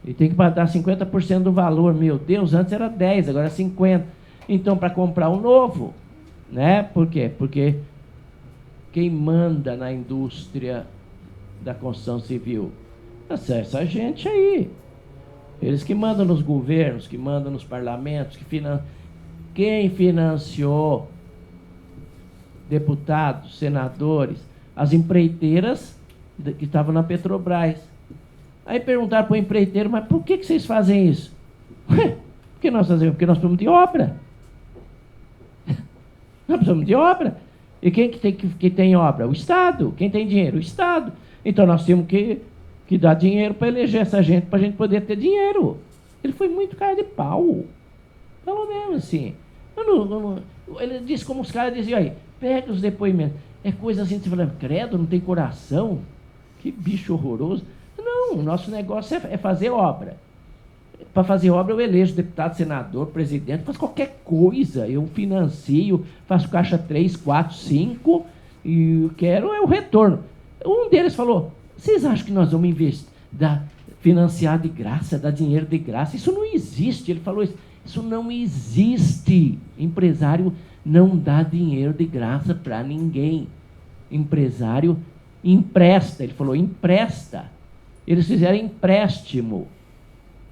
E tem que dar 50% do valor. Meu Deus, antes era 10, agora é 50. Então, para comprar um novo, né? Por quê? Porque quem manda na indústria da construção civil? Essa gente aí. Eles que mandam nos governos, que mandam nos parlamentos, quem financiou deputados, senadores, as empreiteiras que estavam na Petrobras. Aí perguntaram para o empreiteiro, mas por que vocês fazem isso? Ué, por que nós fazemos? Porque nós precisamos de obra. Nós precisamos de obra. E quem que tem obra? O Estado. Quem tem dinheiro? O Estado. Então nós temos que dar dinheiro para eleger essa gente, para a gente poder ter dinheiro. Ele foi muito cara de pau. Pelo menos assim. Ele disse como os caras diziam aí, pega os depoimentos. É coisa assim, você fala, credo, não tem coração? Que bicho horroroso. Não, o nosso negócio é fazer obra. Para fazer obra eu elejo deputado, senador, presidente, faço qualquer coisa. Eu financio, faço caixa 3, 4, 5 e eu quero é o retorno. Um deles falou, vocês acham que nós vamos investir, financiar de graça, dar dinheiro de graça? Isso não existe. Ele falou isso não existe. Empresário não dá dinheiro de graça para ninguém. Empresário empresta. Ele falou, empresta. Eles fizeram empréstimo.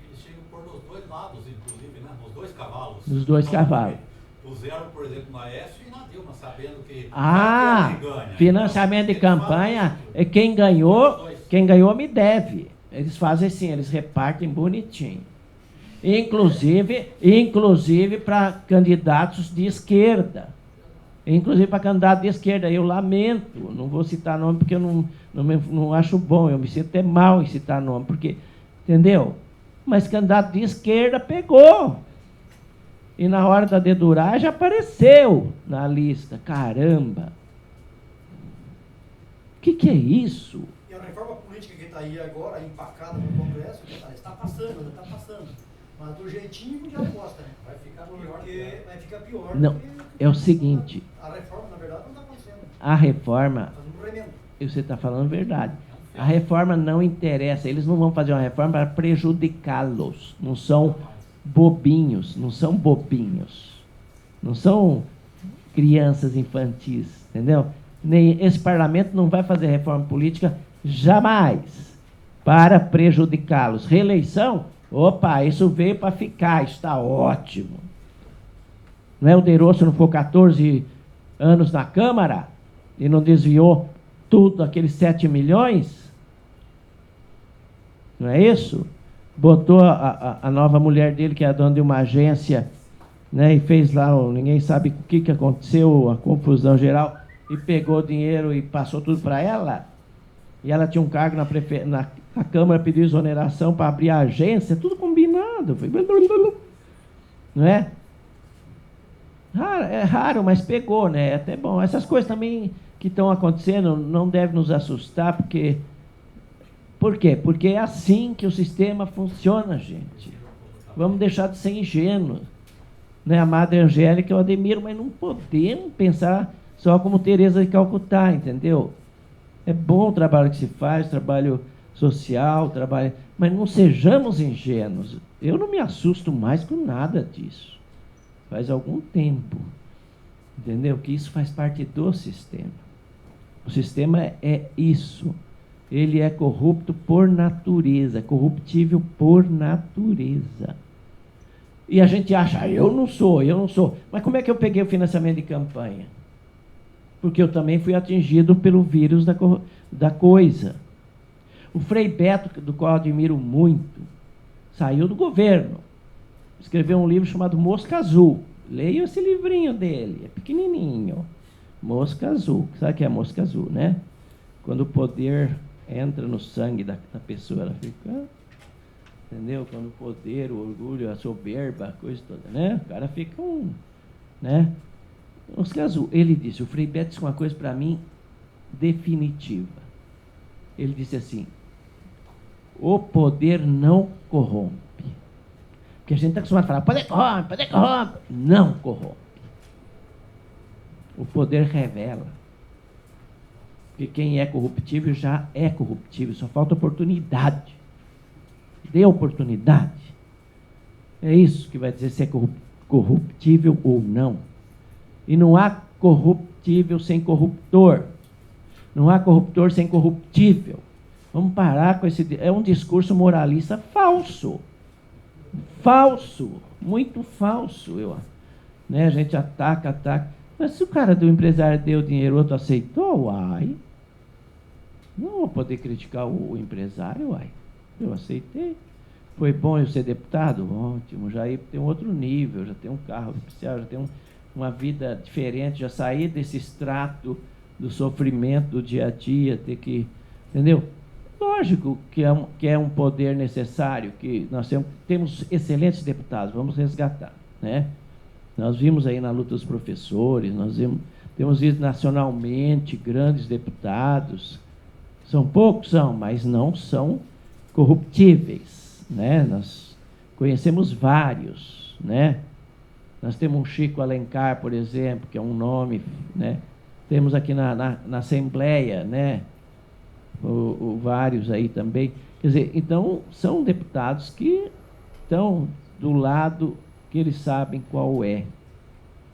Eles chegam por nos dois lados, inclusive, né? Nos dois cavalos. Nos dois cavalos. Puseram, por exemplo, na Aécio e na Dilma, sabendo que ganha. Financiamento de campanha, quem ganhou me deve. Eles fazem assim, eles repartem bonitinho. Inclusive para candidatos de esquerda. Inclusive para candidato de esquerda. Eu lamento, não vou citar nome porque eu não acho bom, eu me sinto até mal em citar nome, porque, entendeu? Mas candidato de esquerda pegou. E na hora da deduragem apareceu na lista. Caramba! O que é isso? E a reforma política que está aí agora, empacada no Congresso, está passando. Mas do jeitinho que aposta, né? Vai ficar pior. Vai ficar pior. Não, é o seguinte. A reforma, na verdade, não está acontecendo. A reforma, remendo. Você está falando a verdade. A reforma não interessa. Eles não vão fazer uma reforma para prejudicá-los. Não são bobinhos. Não são crianças infantis. Entendeu? Esse parlamento não vai fazer reforma política jamais para prejudicá-los. Reeleição? Opa, isso veio para ficar, está ótimo. Não é o Derosso não ficou 14 anos na Câmara e não desviou tudo, aqueles 7 milhões? Não é isso? Botou a nova mulher dele, que é a dona de uma agência, né, e fez lá, ninguém sabe o que aconteceu, a confusão geral, e pegou o dinheiro e passou tudo para ela. E ela tinha um cargo na Câmara, pediu exoneração para abrir a agência, tudo combinado. Não é? É raro, mas pegou, né? É até bom. Essas coisas também que estão acontecendo não devem nos assustar, porque... Por quê? Porque é assim que o sistema funciona, gente. Vamos deixar de ser ingênuos. Né? A Madre Angélica eu admiro, mas não podemos pensar só como Teresa de Calcutá, entendeu? É bom o trabalho que se faz, trabalho social, mas não sejamos ingênuos. Eu não me assusto mais com nada disso. Faz algum tempo. Entendeu? Que isso faz parte do sistema. O sistema é isso. Ele é corrupto por natureza, corruptível por natureza. E a gente acha, eu não sou. Mas como é que eu peguei o financiamento de campanha? Porque eu também fui atingido pelo vírus da coisa. O Frei Beto, do qual eu admiro muito, saiu do governo. Escreveu um livro chamado Mosca Azul. Leiam esse livrinho dele, é pequenininho. Mosca Azul. Sabe o que é mosca azul, né? Quando o poder entra no sangue da pessoa, ela fica... Entendeu? Quando o poder, o orgulho, a soberba, a coisa toda, né? O cara fica né? Mosca Azul. Ele disse, o Frei Beto disse uma coisa para mim definitiva. Ele disse assim, o poder não corrompe. Porque a gente está acostumado a falar, poder corrompe. Não corrompe. O poder revela. Porque quem é corruptível já é corruptível, só falta oportunidade. dê oportunidade. É isso que vai dizer se é corruptível ou não. E não há corruptível sem corruptor. Não há corruptor sem corruptível. Vamos parar com esse... É um discurso moralista falso. Falso. Muito falso. Né? A gente ataca. Mas se o cara do empresário deu dinheiro, o outro aceitou, uai. Não vou poder criticar o empresário, uai. Eu aceitei. Foi bom eu ser deputado? Ótimo. Já tem um outro nível, já tem um carro especial, já tem uma vida diferente, já saí desse extrato do sofrimento do dia a dia, ter que... Entendeu? Lógico que é um poder necessário, que nós temos excelentes deputados, vamos resgatar, né? Nós vimos aí na luta dos professores, temos visto nacionalmente grandes deputados, são poucos, mas não são corruptíveis, né? Nós conhecemos vários, né? Nós temos um Chico Alencar, por exemplo, que é um nome, né? Temos aqui na Assembleia, né? Vários aí também. Quer dizer, então, são deputados que estão do lado que eles sabem qual é.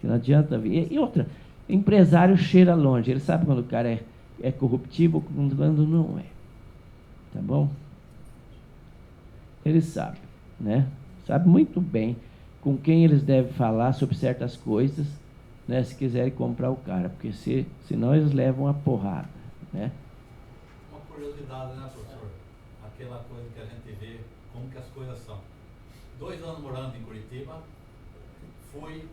Que não adianta ver. E outra, empresário cheira longe. Ele sabe quando o cara é corruptível, quando não é. Tá bom? Eles sabem, né? Sabe muito bem com quem eles devem falar sobre certas coisas, né? Se quiserem comprar o cara, porque senão eles levam a porrada, né? Uma curiosidade, né, professor? Aquela coisa que a gente vê, como que as coisas são. 2 anos morando em Curitiba, fui,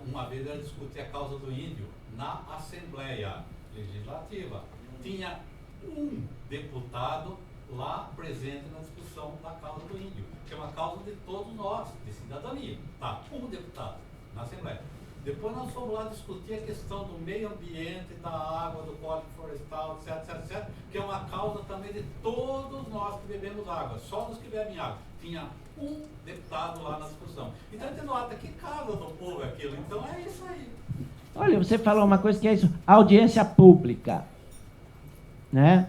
uma vez eu discuti a causa do índio na Assembleia Legislativa. Tinha um deputado lá presente na discussão da causa do índio, que é uma causa de todos nós, de cidadania. Tá, um deputado na Assembleia. Depois nós fomos lá discutir a questão do meio ambiente, da água, do código florestal, etc, que é uma causa também de todos nós que bebemos água, só dos que bebem água. Tinha um deputado lá na discussão. Então a gente nota que casa do povo é aquilo. Então é isso aí. Olha, você falou uma coisa que é isso, audiência pública, né?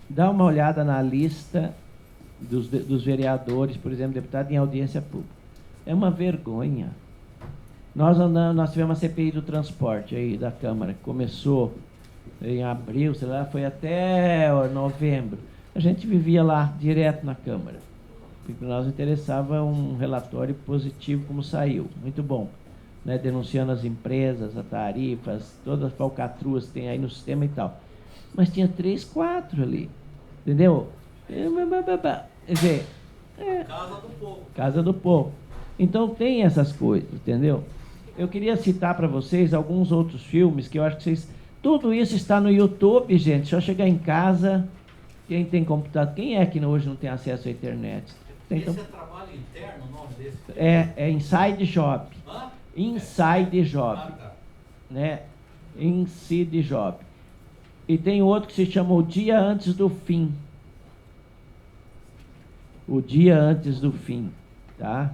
Dá uma olhada na lista dos vereadores, por exemplo, deputado em audiência pública. É uma vergonha. Nós tivemos uma CPI do transporte aí da Câmara, que começou em abril, sei lá, foi até novembro. A gente vivia lá, direto na Câmara, porque nós interessava um relatório positivo como saiu, muito bom, né? Denunciando as empresas, as tarifas, todas as falcatruas que tem aí no sistema e tal. Mas tinha 3, 4 ali, entendeu? Quer dizer, Casa do povo. Casa do povo. Então tem essas coisas, entendeu? Eu queria citar para vocês alguns outros filmes que eu acho que vocês... Tudo isso está no YouTube, gente. Só chegar em casa, quem tem computador... Quem é que hoje não tem acesso à internet? Esse é trabalho interno, o nome desse? É Inside Job. Hã? Inside Job. Tá. Né? Inside Job. E tem outro que se chama O Dia Antes do Fim. O Dia Antes do Fim. Tá?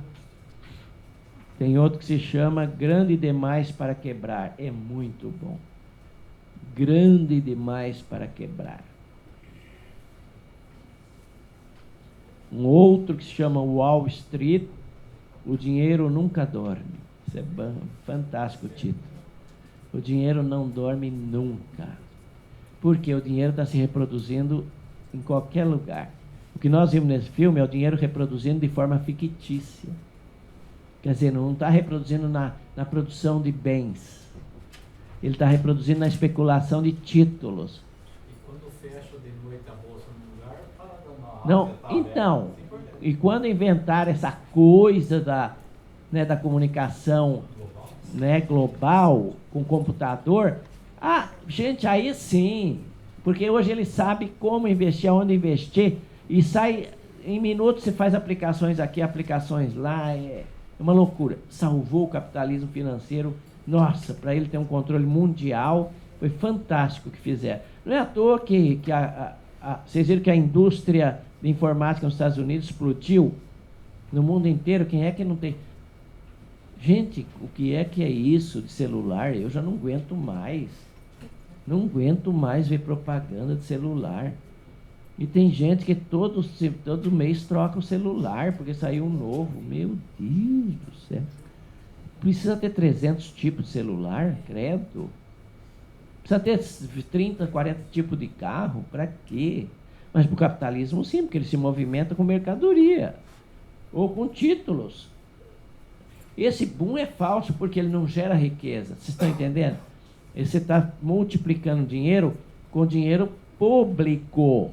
Tem outro que se chama Grande Demais para Quebrar. É muito bom. Grande Demais para Quebrar. Um outro que se chama Wall Street. O Dinheiro Nunca Dorme. Isso é fantástico o título. O dinheiro não dorme nunca. Porque o dinheiro está se reproduzindo em qualquer lugar. O que nós vimos nesse filme é o dinheiro reproduzindo de forma fictícia. Quer dizer, não está reproduzindo na produção de bens. Ele está reproduzindo na especulação de títulos. E quando fecha de noite a bolsa no lugar, para dar uma... Não, então, e quando inventaram essa coisa da comunicação global com computador, gente, aí sim, porque hoje ele sabe como investir, aonde investir, e sai, em minutos você faz aplicações aqui, aplicações lá, é uma loucura. Salvou o capitalismo financeiro, nossa, para ele ter um controle mundial, foi fantástico o que fizeram. Não é à toa que vocês viram que a indústria de informática nos Estados Unidos explodiu no mundo inteiro. Quem é que não tem? Gente, o que é isso de celular? Eu já não aguento mais. Não aguento mais ver propaganda de celular. E tem gente que todo mês troca o celular, porque saiu um novo. Meu Deus do céu. Precisa ter 300 tipos de celular, credo. Precisa ter 30, 40 tipos de carro, para quê? Mas para o capitalismo sim, porque ele se movimenta com mercadoria, ou com títulos. Esse boom é falso, porque ele não gera riqueza. Vocês estão entendendo? Você está multiplicando dinheiro com dinheiro público.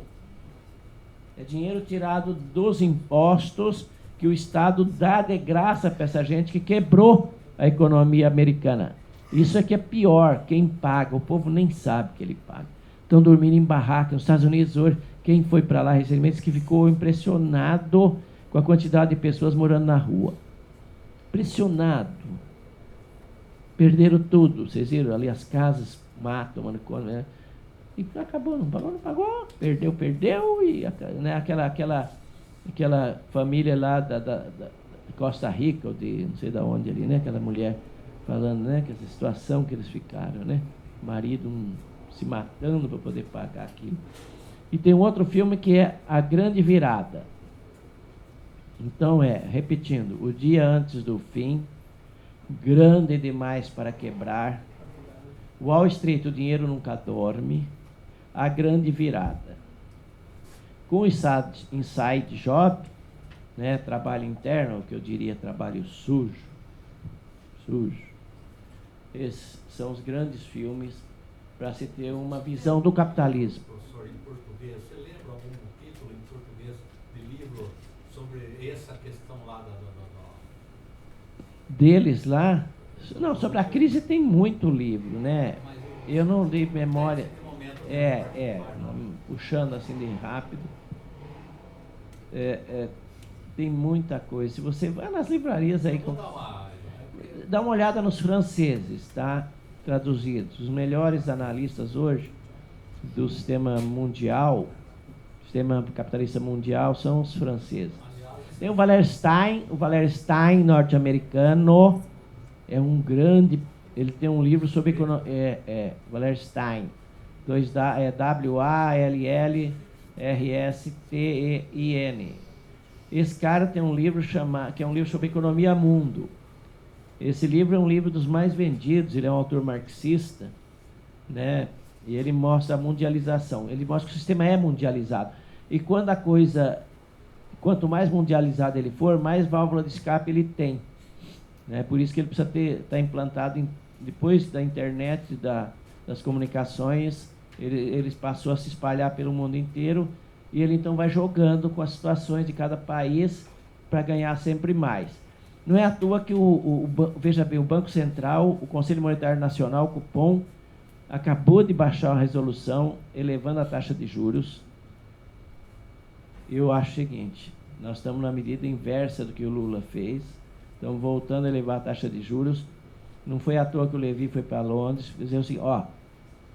É dinheiro tirado dos impostos que o Estado dá de graça para essa gente que quebrou a economia americana. Isso é que é pior, quem paga, o povo nem sabe que ele paga. Estão dormindo em barraca. Nos Estados Unidos hoje, quem foi para lá recentemente que ficou impressionado com a quantidade de pessoas morando na rua. Impressionado. Perderam tudo, vocês viram ali as casas, mato, tomando conta, né? E acabou, não pagou, perdeu, e né, aquela família lá da Costa Rica, ou de não sei de onde ali, né? Aquela mulher falando, né? Que essa situação que eles ficaram, né? O marido se matando para poder pagar aquilo. E tem um outro filme que é A Grande Virada. Então repetindo, o dia antes do fim, grande demais para quebrar, Wall Street, o dinheiro nunca dorme, A Grande Virada. Com o Inside Job, né, trabalho interno, que eu diria trabalho sujo. Esses são os grandes filmes para se ter uma visão do capitalismo. Professor, em português, você lembra algum título em português de livro sobre essa questão lá deles lá? Não, sobre a crise tem muito livro, né? Eu não dei memória. Puxando assim de rápido. Tem muita coisa. Se você vai nas livrarias aí, dá uma olhada nos franceses, tá? Traduzidos. Os melhores analistas hoje do sistema mundial, sistema capitalista mundial, são os franceses. Tem o Valéry Stein, norte-americano, é um grande. Ele tem um livro sobre Valéry Stein. WALLRSTEIN. Esse cara tem um livro que é um livro sobre economia mundo. Esse livro é um livro dos mais vendidos, ele é um autor marxista, né? E ele mostra a mundialização, ele mostra que o sistema é mundializado. E quanto mais mundializado ele for, mais válvula de escape ele tem. Né? Por isso que ele precisa estar implantado, depois da internet, das comunicações, ele passou a se espalhar pelo mundo inteiro, e ele então vai jogando com as situações de cada país para ganhar sempre mais. Não é à toa que veja bem, o Banco Central, o Conselho Monetário Nacional, o Copom, acabou de baixar uma resolução elevando a taxa de juros. Eu acho o seguinte, nós estamos na medida inversa do que o Lula fez, estamos voltando a elevar a taxa de juros. Não foi à toa que o Levi foi para Londres, dizer assim,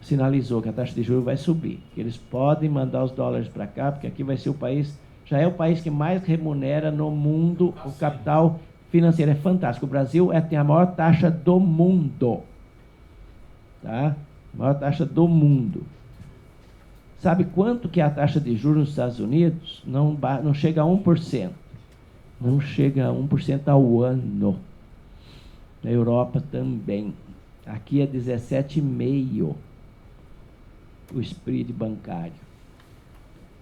sinalizou que a taxa de juros vai subir, que eles podem mandar os dólares para cá, porque aqui vai ser o país, já é o país que mais remunera no mundo o capital financeiro. É fantástico. O Brasil tem a maior taxa do mundo. Tá? A maior taxa do mundo. Sabe quanto que é a taxa de juros nos Estados Unidos? Não chega a 1%. Não chega a 1% ao ano. Na Europa também. Aqui é 17,5% o spread bancário.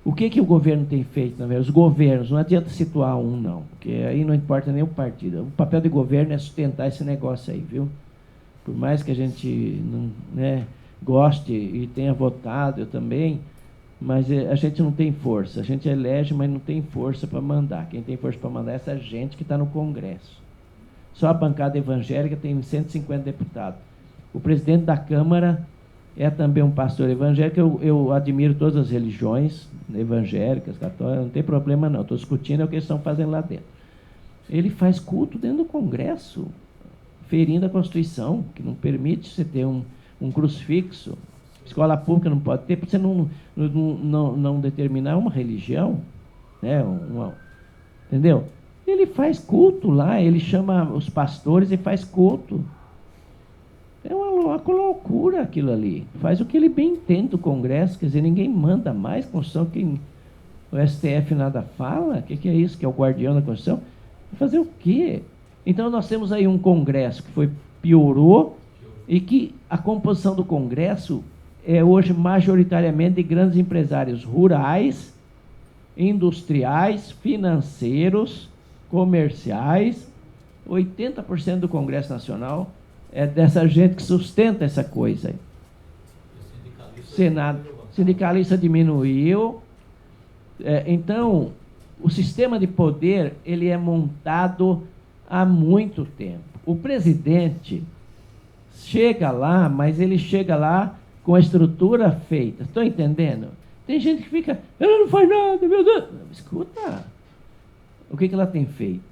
O que o governo tem feito? Os governos, não adianta situar um, não, porque aí não importa nem o partido. O papel do governo é sustentar esse negócio aí, viu? Por mais que a gente não, goste e tenha votado, eu também, mas a gente não tem força. A gente elege, mas não tem força para mandar. Quem tem força para mandar é essa gente que está no Congresso. Só a bancada evangélica tem 150 deputados. O presidente da Câmara é também um pastor evangélico. Eu admiro todas as religiões evangélicas, católicas, não tem problema não. Estou discutindo o que eles estão fazendo lá dentro. Ele faz culto dentro do Congresso, ferindo a Constituição, que não permite você ter um crucifixo. Escola pública não pode ter, porque você não determinar uma religião, né? Entendeu? Ele faz culto lá, ele chama os pastores e faz culto. É uma loucura aquilo ali. Faz o que ele bem entende do Congresso, quer dizer, ninguém manda mais Constituição. O STF nada fala? O que é isso? Que é o guardião da Constituição? Vai fazer o quê? Então nós temos aí um Congresso que piorou e que a composição do Congresso é hoje majoritariamente de grandes empresários rurais, industriais, financeiros, comerciais. 80% do Congresso Nacional é dessa gente que sustenta essa coisa aí. Senado, sindicalista diminuiu. Então, o sistema de poder ele é montado há muito tempo. O presidente chega lá, mas ele chega lá com a estrutura feita. Estão entendendo? Tem gente que fica, ela não faz nada, meu Deus. Escuta, o que ela tem feito?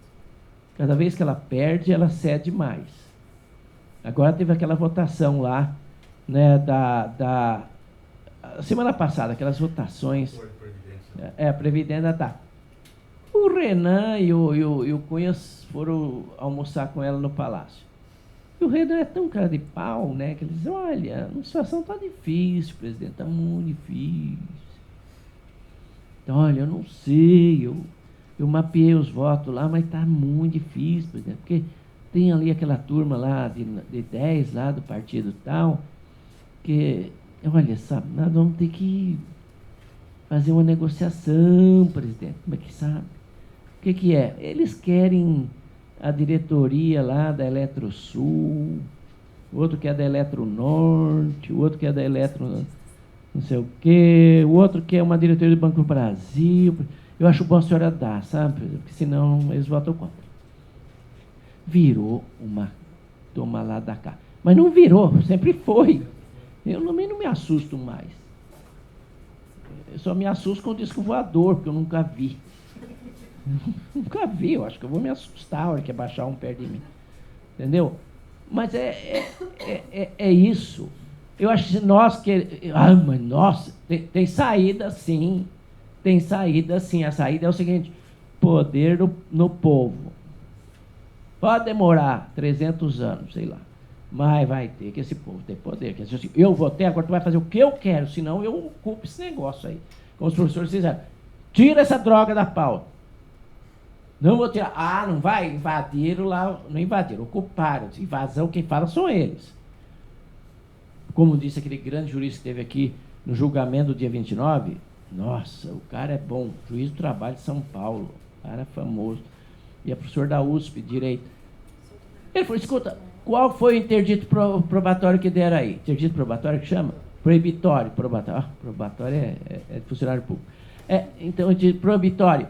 Cada vez que ela perde, ela cede mais. Agora teve aquela votação lá, né, da semana passada, aquelas votações. A Previdência tá. O Renan e o Cunha foram almoçar com ela no Palácio. E o Renan é tão cara de pau, né, que ele diz, olha, a situação está difícil, presidente, está muito difícil. Então, olha, eu não sei, eu mapeei os votos lá, mas está muito difícil, presidente, porque tem ali aquela turma lá de 10 lá do partido tal, que, olha, sabe, nós vamos ter que fazer uma negociação, presidente, como é que sabe? O que é? Eles querem a diretoria lá da Eletrosul, o outro que é da Eletronorte, o outro que é da Eletro não sei o quê, o outro que é uma diretoria do Banco do Brasil. Eu acho bom a senhora dar, sabe? Porque senão eles votam contra. Virou uma toma lá da cá. Mas não virou, sempre foi. Eu também não me assusto mais. Eu só me assusto com o disco voador, porque eu nunca vi. Nunca vi, eu acho que eu vou me assustar a hora que baixar um perto de mim. Entendeu? Mas é isso. Eu acho que nós que... mas nossa, tem saída sim. Tem saída sim. A saída é o seguinte, poder no povo. Pode demorar 300 anos, sei lá. Mas vai ter que esse povo ter poder. Que assim, eu votei, agora tu vai fazer o que eu quero, senão eu ocupo esse negócio aí. Como os professores fizeram. Tira essa droga da pauta. Não vou tirar. Ah, não vai? Invadiram lá. Não invadiram, ocuparam. Invasão, quem fala são eles. Como disse aquele grande jurista que esteve aqui no julgamento do dia 29. Nossa, o cara é bom. Juiz do Trabalho de São Paulo. O cara é famoso. E é professor da USP, Direito. Ele falou, escuta, qual foi o interdito probatório que deram aí? Interdito probatório que chama? Proibitório. Probatório. Probatório é de funcionário público. Então, proibitório.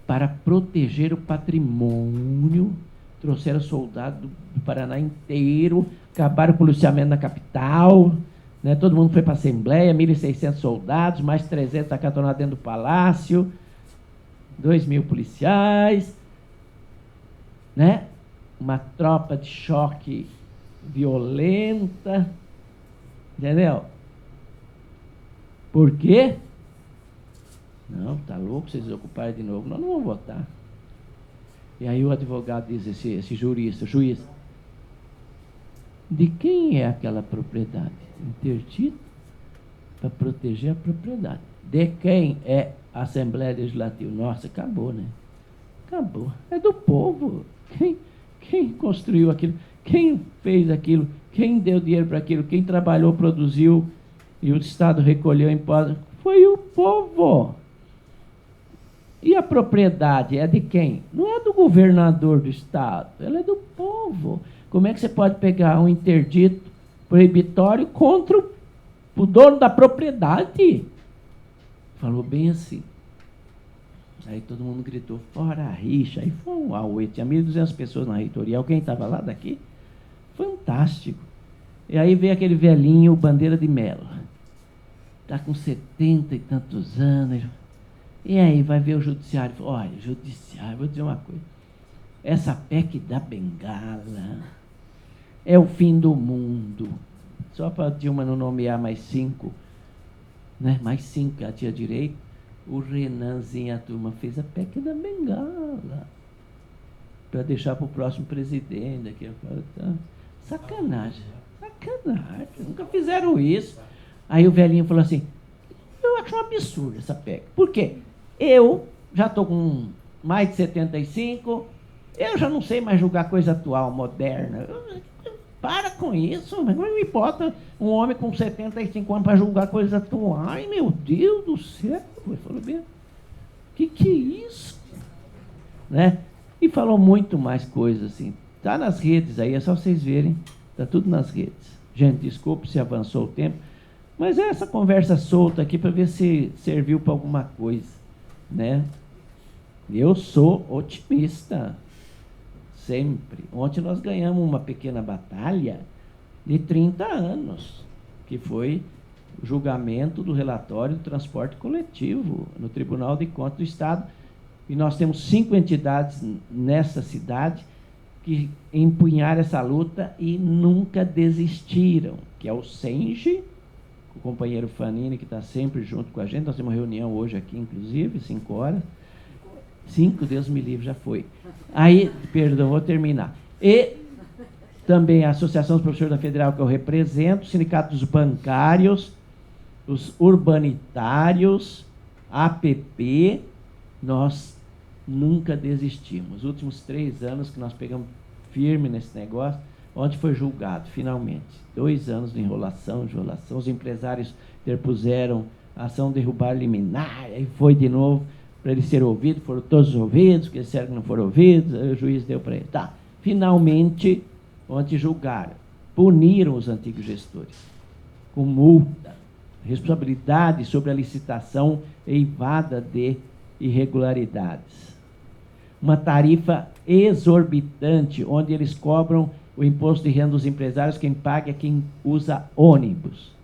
Para proteger o patrimônio, trouxeram soldados do Paraná inteiro, acabaram o policiamento na capital, né? Todo mundo foi para a Assembleia, 1.600 soldados, mais 300 acatonados dentro do palácio, 2.000 policiais, né? Uma tropa de choque violenta, entendeu? Por quê? Não, tá louco, vocês ocuparem de novo. Nós não vamos votar. E aí o advogado diz, esse jurista, juiz, de quem é aquela propriedade? Interdito para proteger a propriedade. De quem é a Assembleia Legislativa? Nossa, acabou, né? Acabou. É do povo. Quem construiu aquilo? Quem fez aquilo? Quem deu dinheiro para aquilo? Quem trabalhou, produziu e o Estado recolheu impostos? Foi o povo. E a propriedade é de quem? Não é do governador do Estado, ela é do povo. Como é que você pode pegar um interdito proibitório contra o dono da propriedade? Falou bem assim. Aí todo mundo gritou, fora a rixa. Aí foi um auê, tinha 1.200 pessoas na reitoria. Alguém estava lá daqui? Fantástico. E aí veio aquele velhinho, Bandeira de Melo. Está com 70 e tantos anos. E aí vai ver o judiciário. Olha, judiciário, vou dizer uma coisa. Essa PEC da bengala é o fim do mundo. Só para a Dilma não nomear mais 5, né? Mais 5 que ela tinha direito. O Renanzinho, a turma, fez a PEC da bengala. Para deixar para o próximo presidente. Daqui a pouco, tá? Sacanagem. Sacanagem. Nunca fizeram isso. Aí o velhinho falou assim, acho um absurdo essa PEC. Por quê? Eu já estou com mais de 75, eu já não sei mais julgar coisa atual, moderna. Para com isso, mas me bota um homem com 75 anos para julgar coisas atuais. Ai, meu Deus do céu. Ele falou bem, que é isso? Né? E falou muito mais coisas assim. Está nas redes aí, é só vocês verem. Está tudo nas redes. Gente, desculpe se avançou o tempo, mas é essa conversa solta aqui para ver se serviu para alguma coisa, né? Eu sou otimista, sempre. Ontem nós ganhamos uma pequena batalha de 30 anos, que foi o julgamento do relatório do transporte coletivo no Tribunal de Contas do Estado. E nós temos 5 entidades nessa cidade que empunharam essa luta e nunca desistiram, que é o SENGE, o companheiro Fanini, que está sempre junto com a gente. Nós temos uma reunião hoje aqui, inclusive, 5 horas. 5, Deus me livre, já foi. Aí, perdão, vou terminar. E também a Associação dos Professores da Federal, que eu represento, o Sindicato dos Bancários, os Urbanitários, APP, nós nunca desistimos. Os últimos 3 anos que nós pegamos firme nesse negócio, ontem foi julgado, finalmente. 2 anos de enrolação, os empresários interpuseram a ação derrubar liminar, aí foi de novo para ele ser ouvido, foram todos ouvidos, que disseram que não foram ouvidos, aí o juiz deu para ele. Tá, finalmente, ontem julgaram, puniram os antigos gestores, com multa, responsabilidade sobre a licitação eivada de irregularidades. Uma tarifa exorbitante, onde eles cobram o imposto de renda dos empresários, quem paga é quem usa ônibus.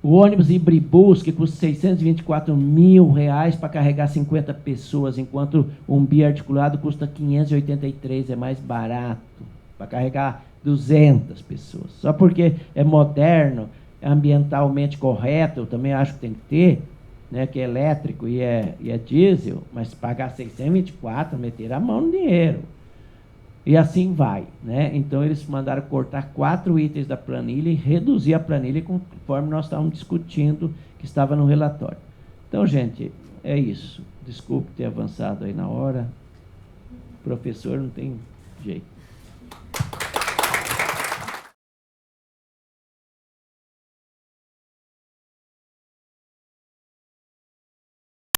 O ônibus Ibribus, que custa R$624 mil para carregar 50 pessoas, enquanto um biarticulado custa 583, é mais barato, para carregar 200 pessoas. Só porque é moderno, é ambientalmente correto, eu também acho que tem que ter, né, que é elétrico e é diesel, mas pagar 624, meter a mão no dinheiro. E assim vai, né? Então eles mandaram cortar 4 itens da planilha e reduzir a planilha conforme nós estávamos discutindo, que estava no relatório. Então, gente, é isso. Desculpe ter avançado aí na hora. Professor, não tem jeito.